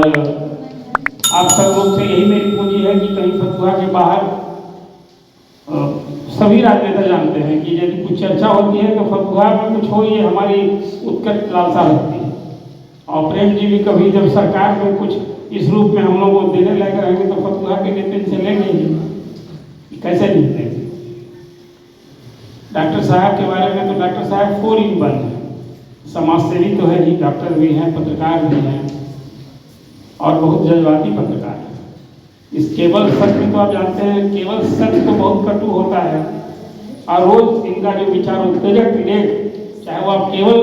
आप सब लोग से यही मेरी पूंजी है कि कहीं फतुहा के बाहर सभी राजनेता जानते हैं कि यदि कुछ चर्चा होती है तो फतुहा में कुछ हो, ये हमारी उत्कट लालसा रहती है। और प्रेम जी भी कभी जब सरकार में कुछ इस रूप में हम लोग को देने लगे रहेंगे तो फतुहा के लिए पेंशन लेंगे ही, कैसे नहीं देंगे। डॉक्टर साहब के बारे में तो डॉक्टर साहब 4-in-1 है, समाज सेवी तो है ही, डॉक्टर भी हैं, पत्रकार भी हैं और बहुत जज्बाती पत्रकार है। इस केवल सत्य में तो आप जानते हैं केवल सत्य तो बहुत कटु होता है और रोज इनका जो विचार उत्तेजक लेख, चाहे वो आप केवल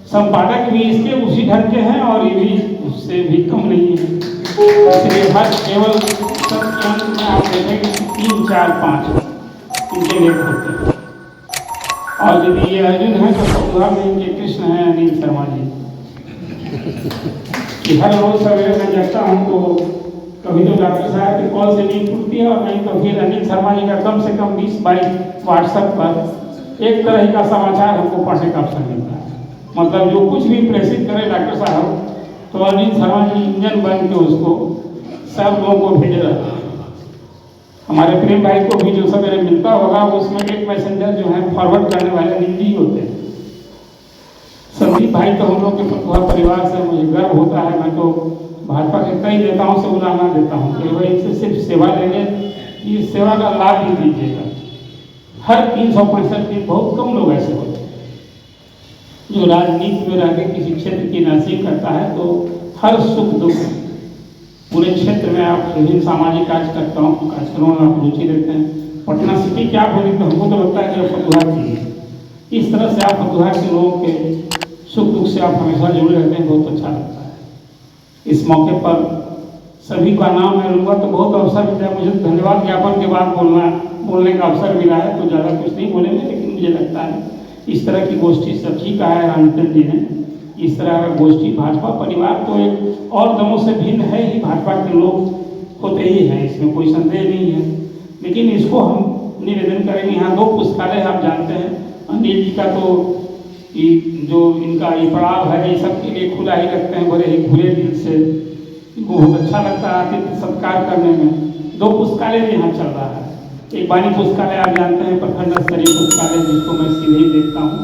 संपादक भी इसके उसी ढंग के हैं और ये भी उससे भी कम नहीं है। इसलिए हर केवल सत्य के अंत में आप देखेंगे 3, 4, 5 इनके लेख होते हैं। और यदि ये अर्जुन है तो फतुहा में इनके कृष्ण हैं अनिल शर्मा जी, कि हर रोज सवेरे मैं जगता हूँ तो कभी तो डॉक्टर साहब के कॉल से नींद टूटती है और नहीं तो फिर अनिल शर्मा जी का कम से कम 20-22 व्हाट्सएप पर एक तरह का समाचार हमको पढ़ने का अवसर मिलता है। मतलब जो कुछ भी प्रेषित करे डॉक्टर साहब तो अनिल शर्मा जी इंजन बन के उसको सब लोगों को भेज रहा है। हमारे प्रेम भाई को भी जो सवेरे मिलता होगा उसमें एक मैसेंजर जो है फॉरवर्ड करने वाले अनिल जी होते हैं। संदीप भाई तो हम लोग के फतुहा परिवार से मुझे गर्व होता है। मैं तो भाजपा के कई नेताओं से उलाहना देता हूँ कि भाई इनसे सिर्फ सेवा लेंगे, इस सेवा का लाभ भी दीजिएगा। हर 365 दिन बहुत कम लोग ऐसे होते हैं जो राजनीति में रहकर किसी क्षेत्र की नर्सिंग करता है। तो हर सुख दुख पूरे क्षेत्र में आप विभिन्न सामाजिक कार्यकर्ताओं कार्यक्रमों में आप रुचि लेते हैं। पटना सिटी क्या बोली तो हमको तो लगता है कि फतुहा की है। इस तरह से आप फतुहा के लोगों के सुख दुख से आप हमेशा जुड़े रहते हैं, बहुत अच्छा लगता है। इस मौके पर सभी का नाम मैं लूँगा तो बहुत अवसर मिला मुझे, धन्यवाद ज्ञापन के बाद बोलने का अवसर मिला है तो ज़्यादा कुछ नहीं बोलेंगे, लेकिन मुझे लगता है इस तरह की गोष्ठी सच्ची कहा है रामचंद्र जी ने। इस तरह का गोष्ठी भाजपा परिवार तो एक और दमों से भिन्न है ही, भाजपा के लोग होते ही हैं, इसमें कोई संदेह नहीं है। लेकिन इसको हम निवेदन करेंगे, यहाँ 2 पुस्तकालय आप जानते हैं, अनिल जी का तो जो इनका ये पड़ाव है ये सबके लिए खुला ही रखते हैं, बड़े ही खुले दिल से, इनको बहुत अच्छा लगता है आतिथ्य सत्कार करने में। 2 पुस्तकालय यहाँ चल रहा है। एक बानी पुस्तकालय आप जानते हैं, प्रखंड स्तरीय पुस्तकालय जिसको मैं सीधे ही देखता हूँ,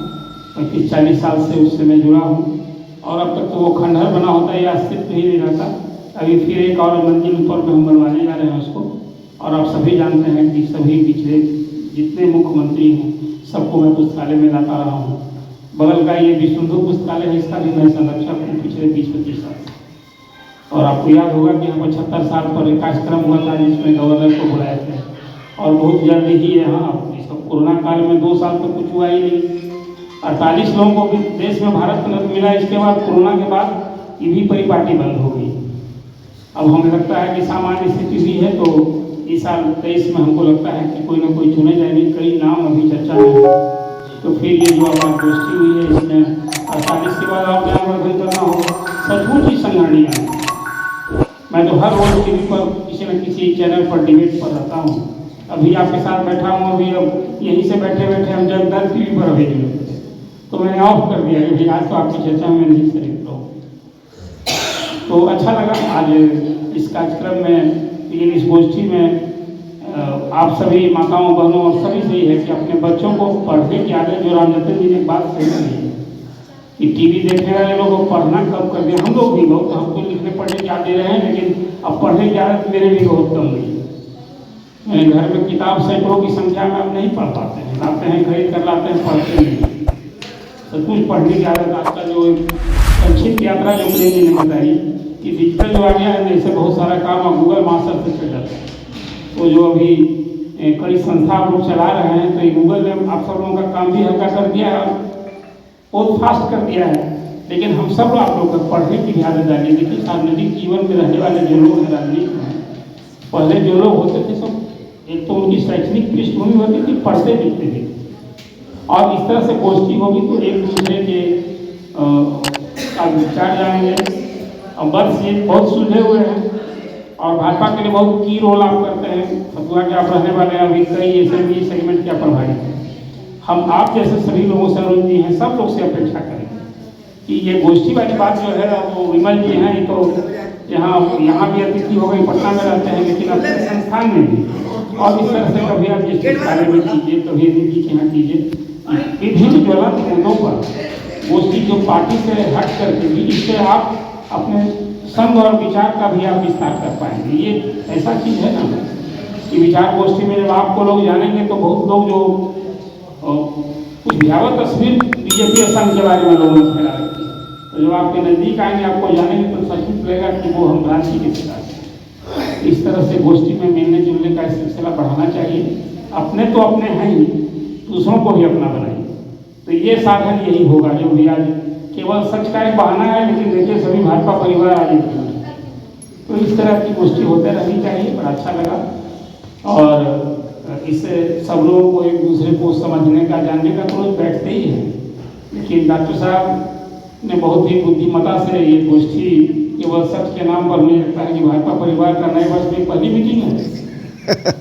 35-40 साल से उससे मैं जुड़ा हूँ और अब तक तो वो खंडहर बना होता है या अस्तित्व ही नहीं रहता। अभी फिर एक और मंजिल ऊपर में हम बनवाने जा रहे हैं उसको। और आप सभी जानते हैं कि सभी पिछले जितने मुख्यमंत्री हैं सबको मैं पुस्तकालय में लाता रहा हूँ। बगल का ये विष्णुधु पुस्तकालय है, इसका भी मैं संरक्षक हूँ पिछले 20-25 साल से। और आपको याद होगा कि यहाँ 75 साल पर एक कार्यक्रम हुआ था जिसमें गवर्नर को बुलाए थे और बहुत जल्दी ही यहाँ कोरोना काल में 2 साल तो कुछ हुआ ही नहीं। 48 लोगों को भी देश में भारत रत्न मिला। इसके बाद कोरोना के बाद ये भी परिपाटी बंद हो गई। अब हमें लगता है कि सामान्य स्थिति भी है तो इस साल 23 में हमको लगता है कि कोई ना कोई चुने जाएंगे। कई नाम अभी चर्चा में है। तो फिर ये जो हमारी गोष्ठी हुई है इसमें 48 के बाद आप ज्ञानवर्धन करना हो, सचमुच ही संगठनीय है। मैं तो हर रोज टीवी पर किसी न किसी चैनल पर डिबेट पर रहता हूँ। अभी आपके साथ बैठा हूँ, अभी अब यहीं से बैठे बैठे हम जनता टीवी पर अभी जुड़े तो मैंने ऑफ कर दिया कि आज तो आपकी चर्चा में नहीं शरीक रहूँ। तो अच्छा लगा आज इस कार्यक्रम में, लेकिन इस गोष्ठी में आप सभी माताओं बहनों और सभी से ही है कि अपने बच्चों को पढ़ने की आदत, जो रामचंद्र जी ने बात सही नहीं है कि टीवी देखने वाले लोगों को पढ़ना कम कर दिया। हम लोग भी बहुत, हम तो लिखने पढ़ने की आदत रहे हैं, लेकिन अब पढ़ने की आदत मेरे भी बहुत कम हुई है। मेरे घर में किताब सैकड़ों की संख्या में अब नहीं पढ़ पाते हैं, लाते हैं खरीद कर लाते हैं, पढ़ते नहीं। सब कुछ पढ़ने की आदत आपका जो संक्षिप्त यात्रा जो मुझे जी ने बताई कि डिजिटल जो आ गया है, जैसे बहुत सारा काम अब गूगल मास्टर से चल जाता है। तो जो अभी कई संस्था आप लोग चला रहे हैं तो ये गूगल ने आप सब लोगों का काम भी हल्का कर दिया है, बहुत फास्ट कर दिया है। लेकिन हम सब आप लोग को पढ़ने की भी आदत डाली। लेकिन सार्वजनिक जीवन में रहने वाले जो लोग हैं राजनीति में, पहले जो लोग होते थे सब एक तो उनकी शैक्षणिक पृष्ठभूमि होती थी, पढ़ते लिखते थे, और इस तरह से गोष्ठी होगी तो एक दूसरे के का विचार जानेंगे। और बस ये बहुत सुलझे हुए हैं और भाजपा के लिए बहुत की रोल आप करते हैं। फतुहा के आप रहने वाले हैं, अभी कई एसएमई सेगमेंट के आप प्रभारी हैं। हम आप जैसे सभी लोगों से अनुरोध जी हैं, सब लोग से अपेक्षा करेंगे कि ये गोष्ठी वाली बात जो है वो विमल जी हैं, ये तो यहाँ भी अतिथि हो गई, पटना में रहते हैं, लेकिन अपने संस्थान में भी। और इस तरह से कभी आप जिस कार्य में कीजिए, कभी अतिथि के यहाँ कीजिए, विभिन्न ज्वलंत मुद्दों पर गोष्ठी जो पार्टी से हट करके भी, इससे आप अपने संघ और विचार का भी आप विस्तार कर पाएंगे। ये ऐसा चीज़ है ना कि विचार गोष्ठी में जब आपको लोग जानेंगे तो बहुत लोग जो कुछ भयावह तस्वीर बीजेपी और संघ के बारे में लोगों ने फैला रखी है, तो जब आपके नज़दीक आएंगे आपको जानेंगे तो सचमुच लगेगा कि वो हम भ्रांति के शिकार हैं। इस तरह से गोष्ठी में मिलने जुलने का सिलसिला बढ़ाना चाहिए। अपने तो अपने हैं ही, दूसरों को भी अपना बनाइए। तो ये साधन यही होगा जो भी आज केवल सच का एक बहाना है, लेकिन देखिए सभी भाजपा परिवार आज एक हैं। तो इस तरह की गोष्ठी होते रहनी चाहिए। बड़ा अच्छा लगा और इससे सब लोगों को एक दूसरे को समझने का, जानने का तो रोज बैठते ही है। लेकिन डॉक्टर साहब ने बहुत ही बुद्धिमता से ये गोष्ठी केवल सच के नाम पर, मुझे लगता है कि भाजपा परिवार का नए वर्ष में पहली मीटिंग है,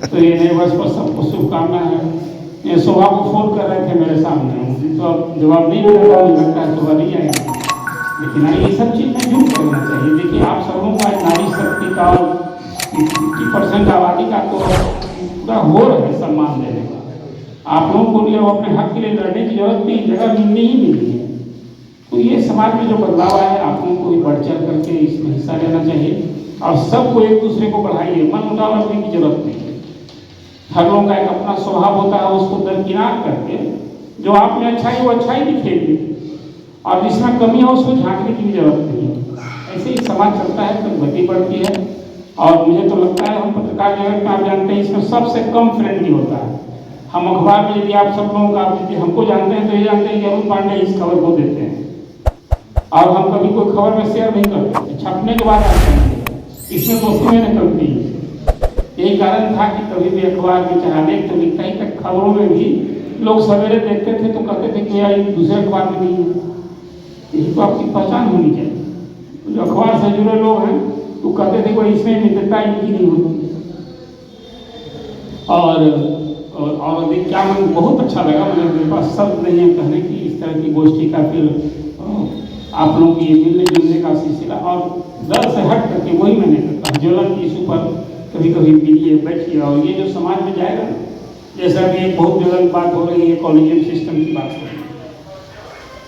तो ये नए वर्ष पर सबको शुभकामनाएं हैं। ये शोभा को फोन कर रहे थे मेरे सामने, तो अब जवाब नहीं मिलेगा, मुझे लगता है शोभा नहीं आएगी। लेकिन ये सब चीज़ में जुड़ करना चाहिए। देखिए आप सबों का नारी शक्ति का और 50% आबादी का तो पूरा हो रहा है सम्मान देने का। आप लोगों को लिए अपने हक के लिए लड़ने की जरूरत नहीं, जगह मिलनी ही मिलनी है। तो ये समाज में जो बदलाव आया है, आप लोगों को भी बढ़ चढ़ करके इसमें हिस्सा लेना चाहिए और सबको एक दूसरे को बढ़ाइए। मन मुटाव रखने की जरूरत नहीं है। हर लोगों का एक अपना स्वभाव होता है, उसको दरकिनार करके जो आप में अच्छा है वो अच्छा ही दिखेगी और जिसमें कमी है उसको झांकने की भी जरूरत नहीं है। ऐसे ही समाज चलता है तो गति बढ़ती है। और मुझे तो लगता है हम पत्रकार जगत में आप जानते हैं इसमें सबसे कम फ्रेंडली होता है। हम अखबार में यदि आप सब लोगों का यदि हमको जानते हैं तो ये जानते हैं कि अरुण पांडे इस खबर को देते हैं और हम कभी कोई खबर में शेयर नहीं करते, छपने के बाद आते हैं। इसमें दोस्ती में निकलती है। यही कारण था कि कभी भी अखबार में चाहे अनेक तो लिखता ही तक खबरों में भी लोग सवेरे देखते थे तो कहते थे कि यार दूसरे अखबार में नहीं है। यही तो आपकी पहचान होनी चाहिए। जो अखबार से जुड़े लोग हैं तो कहते थे कोई इसमें मित्रता इनकी नहीं होती। और क्या मन बहुत अच्छा लगा, मेरे पास शब्द नहीं है कहने की। इस तरह की गोष्ठी का फिर आप लोगों की मिलने जुलने का सिलसिला और दर से हट करके वही मैंने कहता ज्वलन की इशू पर कभी कभी मिलिए बैठिए और ये जो समाज में जाएगा ना, जैसा भी एक बहुत ज्वलन बात हो रही है कॉलेजियम सिस्टम की बात हो रही है,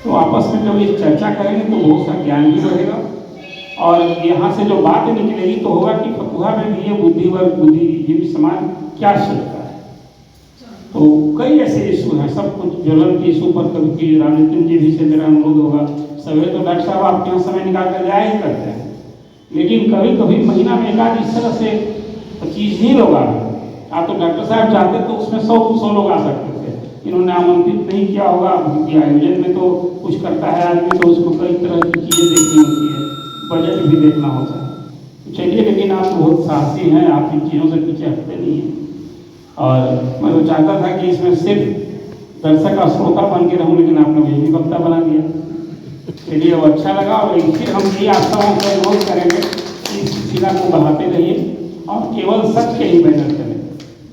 तो आपस में जब ये चर्चा करेंगे तो बहुत सा ज्ञान भी बढ़ेगा और यहाँ से जो बात निकलेगी तो होगा कि फतुहा में भी ये बुद्धिवर्ग बुद्धिजीवी समाज क्या सोचता है। तो कई ऐसे इशू हैं, सब कुछ ज्वलन के इशू पर कभी राजनीतिक जी भी से मेरा अनुरोध होगा। सवेरे तो डॉक्टर साहब आपके यहाँ समय निकाल कर जाया ही करते हैं, लेकिन कभी कभी महीना में एक आध इस तरह से 25 ही लोग आ गए। आप तो डॉक्टर साहब चाहते तो उसमें 100 लोग आ सकते थे, इन्होंने आमंत्रित नहीं किया होगा। आयोजन में तो कुछ करता है आदमी तो उसको कई तरह की चीज़ें देखनी होती है, बजट भी देखना होता है। तो चलिए, लेकिन आप बहुत साहसी हैं, आप इन चीज़ों से पीछे हटते नहीं हैं। और मैं तो चाहता था कि इसमें सिर्फ दर्शक का श्रोता बन के रहूँ, लेकिन आपने मुझे भी वक्ता बना दिया। चलिए वो अच्छा लगा और फिर हम ये आशाओं का अनुरोध करेंगे कि इस सिलसिला को बढ़ाते रहिए और केवल सच के ही बैनर करें।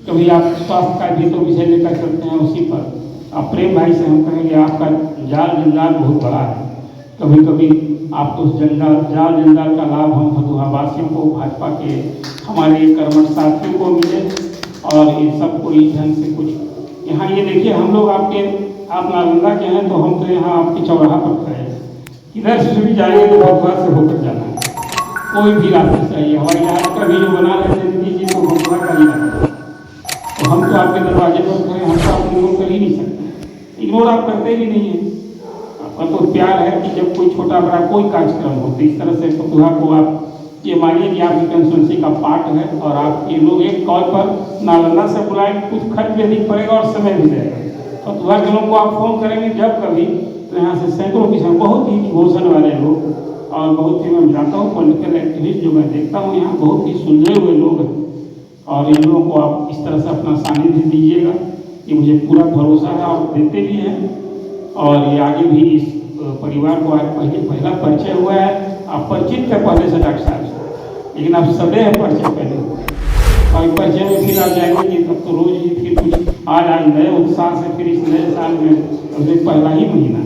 कभी आप स्वास्थ्य का भी तो विषय लेकर चलते हैं उसी पर। अब प्रेम भाई से हम कहेंगे आपका जाल जंजाल बहुत बड़ा है, कभी कभी आप तो जाल जंजाल का लाभ हम फतुहा वासियों को, भाजपा के हमारे कर्मठ साथियों को मिले और ये सबको इस ढंग से कुछ यहाँ ये देखिए हम लोग आप नालंदा के हैं तो हम तो यहाँ आपके चौराहा पर खड़े हैं। इधर से भी जाएंगे तो भोपाल से होकर जाना है, कोई भी रास्ते चाहिए। हमारे यहाँ का भी जो बना रहे थे जी तो भोपाल का ही रहा, तो हम तो आपके दरवाजे पर खड़े, हम तो आप इग्नोर कर ही नहीं सकते। इग्नोर आप करते भी नहीं हैं। आपका तो प्यार है कि जब कोई छोटा बड़ा कोई कार्यक्रम हो तो इस तरह से फतुहा को आप ये मानिए कि आपकी कंस्टिट्यूंसी का पार्ट है और आप ये लोग एक कॉल पर नालंदा से बुलाएं, कुछ खर्च भी अधिक पड़ेगा और समय भी देगा। फतुहा के लोगों को आप फोन करेंगे जब कभी तो यहाँ से सैकड़ों की संख्या, बहुत ही डिवोशन वाले लोग और बहुत ही मैं जानता हूँ पॉलिटिकल एक्टिविस्ट जो मैं देखता हूँ यहाँ बहुत ही सुलझे हुए लोग हैं और इन लोगों को आप इस तरह से अपना सानिध्य दीजिएगा, ये मुझे पूरा भरोसा है और देते भी हैं। और ये आगे भी इस परिवार को आज पहला परिचय हुआ है। आप परिचित थे पहले से डॉक्टर साहब से, लेकिन आप सदैव है परिचय पहले हुआ और परिचय में फिर आप जाएंगे कि तब तो रोज ही फिर कुछ आज नए उत्साह से फिर इस नए साल में अभी पहला ही महीना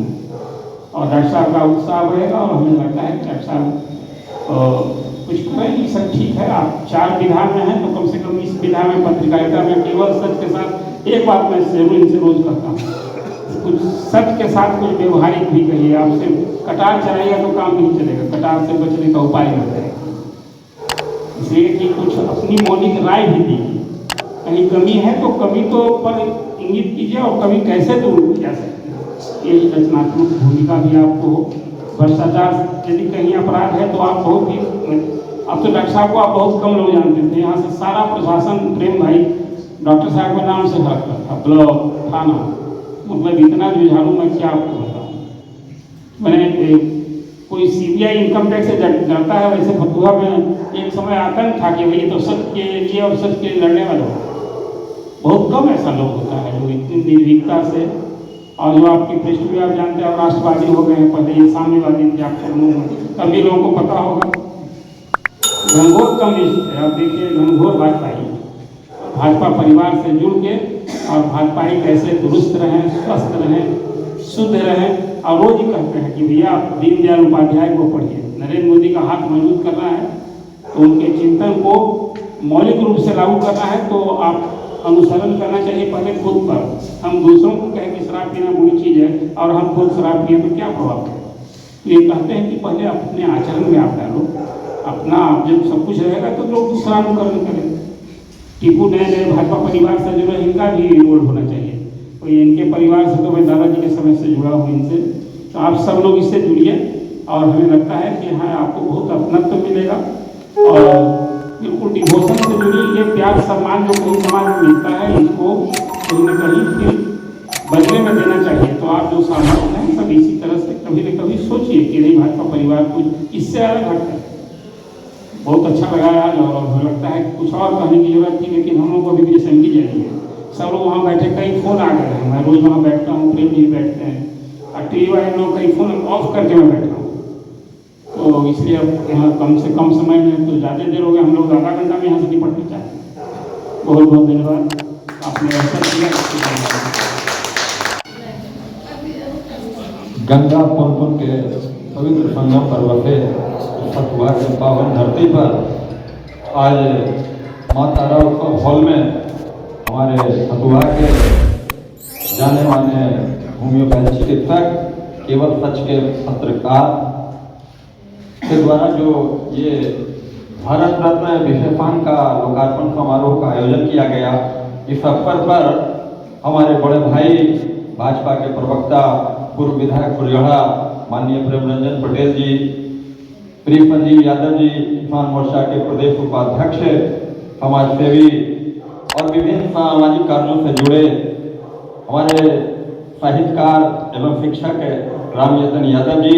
और डॉक्टर साहब का उत्साह रहेगा और हमें लगता है कि डॉक्टर साहब कुछ करेंगे। सब ठीक है, आप 4 विधा में हैं तो कम से कम इस विधा में पत्रकारिता में केवल सच के साथ एक बात मैं जरूर इनसे रोज करता हूँ कुछ सच के साथ कुछ व्यवहारिक भी कहिए। आपसे कटार चलाइएगा तो काम नहीं चलेगा, कटार से बचने का उपाय बताइए। इसलिए कि कुछ अपनी मौलिक राय भी दीजिए। कहीं कमी है तो कमी तो पर इंगित कीजिए और कमी कैसे दूर की जा सकती है, ये रचनात्मक भूमिका भी आपको हो। भ्रष्टाचार यदि कहीं अपराध है तो आप बहुत ही, अब तो डॉक्टर साहब को आप बहुत कम लोग जानते थे, यहाँ से सारा प्रशासन प्रेम भाई डॉक्टर साहब के नाम से भरता था, ब्लॉक थाना, मतलब इतना जुझारू मैं क्या आपको बताऊँ। मैंने कोई सीबीआई इनकम टैक्स से डरता है, वैसे फतुहा में एक समय आतंक था कि भाई तो सच के लिए और सच के लिए लड़ने वाले बहुत कम ऐसा लोग होता है जो इतनी निर्भीकता से, और जो आपकी पृष्ठभूमि आप जानते हैं और राष्ट्रवादी हो गए हैं, पहले ये साम्यवादी थे आप सब तभी लोगों को पता होगा। घनघोर कम्युनिस्ट है, अब देखिए घनघोर भाजपाई, भाजपा परिवार से जुड़ के और भाजपाई कैसे दुरुस्त रहें, स्वस्थ रहें, शुद्ध रहें, और रोज ही कहते हैं कि भैया आप दीनदयाल उपाध्याय को पढ़िए। नरेंद्र मोदी का हाथ मजबूत करना है तो उनके चिंतन को मौलिक रूप से लागू करना है तो आप अनुसरण करना चाहिए पहले खुद पर। हम दूसरों को कहें कि शराब पीना बुरी चीज़ है और हम खुद शराब पिए तो क्या प्रभाव है। तो ये कहते हैं कि पहले अपने आचरण में आप डालो, अपना जब सब कुछ रहेगा तो लोग दूसरा अनुकरण करें। टीपू नए भाजपा परिवार से जुड़े, इनका भी रोल होना चाहिए। तो इनके परिवार से तो मैं दादाजी के समय से जुड़ा हूँ इनसे, तो आप सब लोग इससे जुड़िए और हमें लगता है कि हाँ आपको बहुत अपनत्व मिलेगा और बिल्कुल डिवोशन से जुड़िए। ये प्यार सम्मान जो कोई समाज में मिलता है इसको कहीं न कहीं फिर बदले में देना चाहिए। तो आप जो सामर्थ्य हैं सब इसी तरह से कभी न कभी सोचिए कि नहीं भाजपा परिवार कुछ इससे अलग हटता है। बहुत अच्छा लगा यार, और मुझे लगता है कुछ और कहने की जरूरत थी लेकिन हम लोग को अभी भी असेंबली जानी है। सब लोग वहाँ बैठे, कई फोन आ गए हैं, मैं रोज वहाँ बैठता हूँ, प्रेम जी बैठते हैं और टीवी वाले लोग कई फोन ऑफ करके मैं बैठा हूँ। तो इसलिए अब यहाँ कम से कम समय में तो ज़्यादा देर हो गया, हम लोग आधा घंटा में यहाँ से निपटना चाहते हैं। बहुत बहुत धन्यवाद आपने अवसर दिया। गंगा पुनपुन के पवित्र संगम पर्व से फतुहा के पावन धरती पर आज माँ तारा उत्सव हॉल में हमारे फतुहा के जाने माने होम्योपैथी चिकित्सक केवल सच के पत्रकार के द्वारा जो ये भारत रत्न विशेषांक का लोकार्पण समारोह का आयोजन किया गया, इस अवसर पर हमारे बड़े भाई भाजपा के प्रवक्ता पूर्व विधायक फुलगढ़ा माननीय प्रेम रंजन पटेल जी, प्रिय संजीव यादव जी, किसान मोर्चा के प्रदेश उपाध्यक्ष, समाज सेवी और विभिन्न सामाजिक कार्यों से जुड़े हमारे साहित्यकार एवं शिक्षक रामयतन यादव जी,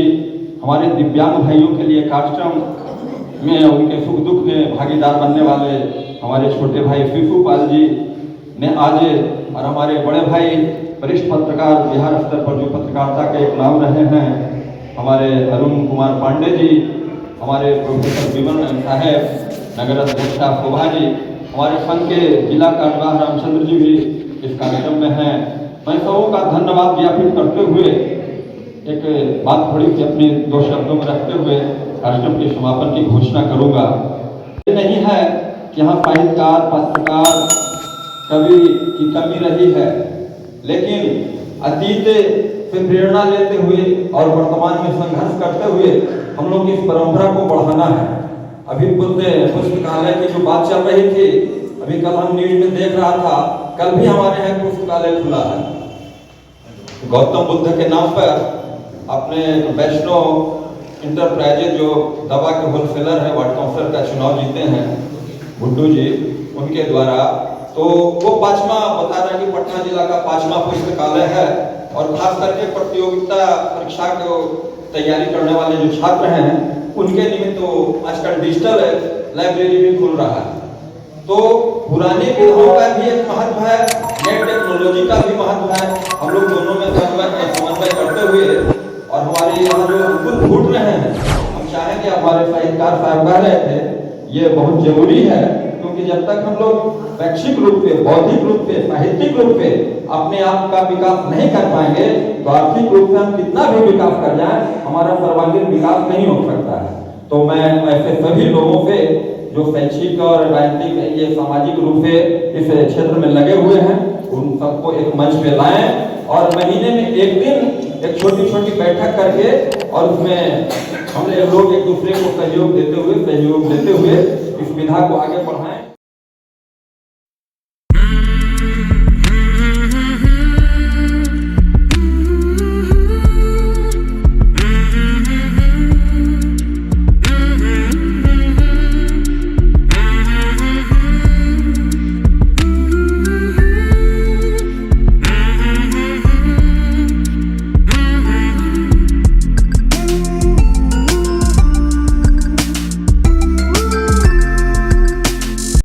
हमारे दिव्यांग भाइयों के लिए कार्यक्रम में उनके सुख दुख में भागीदार बनने वाले हमारे छोटे भाई शिशुपाल जी ने आज, और हमारे बड़े भाई वरिष्ठ पत्रकार बिहार स्तर पर जो पत्रकारिता के एक नाम रहे हैं हमारे अरुण कुमार पांडे जी, हमारे प्रोफेसर विमल साहब, नगर अध्यक्ष शोभा जी, हमारे संघ के जिला कार्यवाह रामचंद्र जी भी इस कार्यक्रम में हैं। मैं सबों का धन्यवाद ज्ञापित करते हुए एक बात थोड़ी सी अपने दो शब्दों में रखते हुए कार्यक्रम के समापन की घोषणा करूंगा। ये नहीं है कि यहाँ साहित्यकार पत्रकार कवि की कमी रही है, लेकिन अतीत से प्रेरणा लेते हुए और वर्तमान में संघर्ष करते हुए हम लोग इस परंपरा को बढ़ाना है। अभी पुस्तकालय की जो बात चल रही थी, अभी कल हम न्यूज में देख रहा था, कल भी हमारे यहाँ पुस्तकालय खुला है। गौतम बुद्ध के नाम पर अपने वैष्णव इंटरप्राइजेज जो दवा के होलसेलर है, वार्ड काउंसिलर का चुनाव जीते हैं गुड्डू जी, उनके द्वारा, तो वो 5वां बता रहा है कि पटना जिला का 5वां पुस्तकालय है और खास करके प्रतियोगिता परीक्षा को तैयारी करने वाले जो छात्र हैं उनके निमित्त तो आजकल डिजिटल लाइब्रेरी भी खुल रहा है। तो पुरानी विधाओं का भी एक महत्व है, नई टेक्नोलॉजी का भी महत्व है। हम लोग दोनों में समन्वय करते हुए और हमारे यहाँ जो अंकुर फूट रहे हैं, हम चाहें कि हमारे साहित्यकार साहब कह रहे थे ये बहुत जरूरी है, क्योंकि जब तक हम लोग शैक्षिक रूप से, बौद्धिक रूप से, साहित्यिक रूप से अपने आप का विकास नहीं कर पाएंगे तो आर्थिक रूप से हम कितना भी विकास कर जाएं, हमारा सर्वांगीण विकास नहीं हो सकता है। तो मैं ऐसे सभी लोगों से जो शैक्षिक और राजनीतिक ये सामाजिक रूप से इस क्षेत्र में लगे हुए हैं उन सबको एक मंच पे लाएं और महीने में एक दिन एक छोटी छोटी बैठक करके और उसमें हम लोग एक दूसरे को सहयोग देते हुए इस विधा को आगे बढ़ाएं।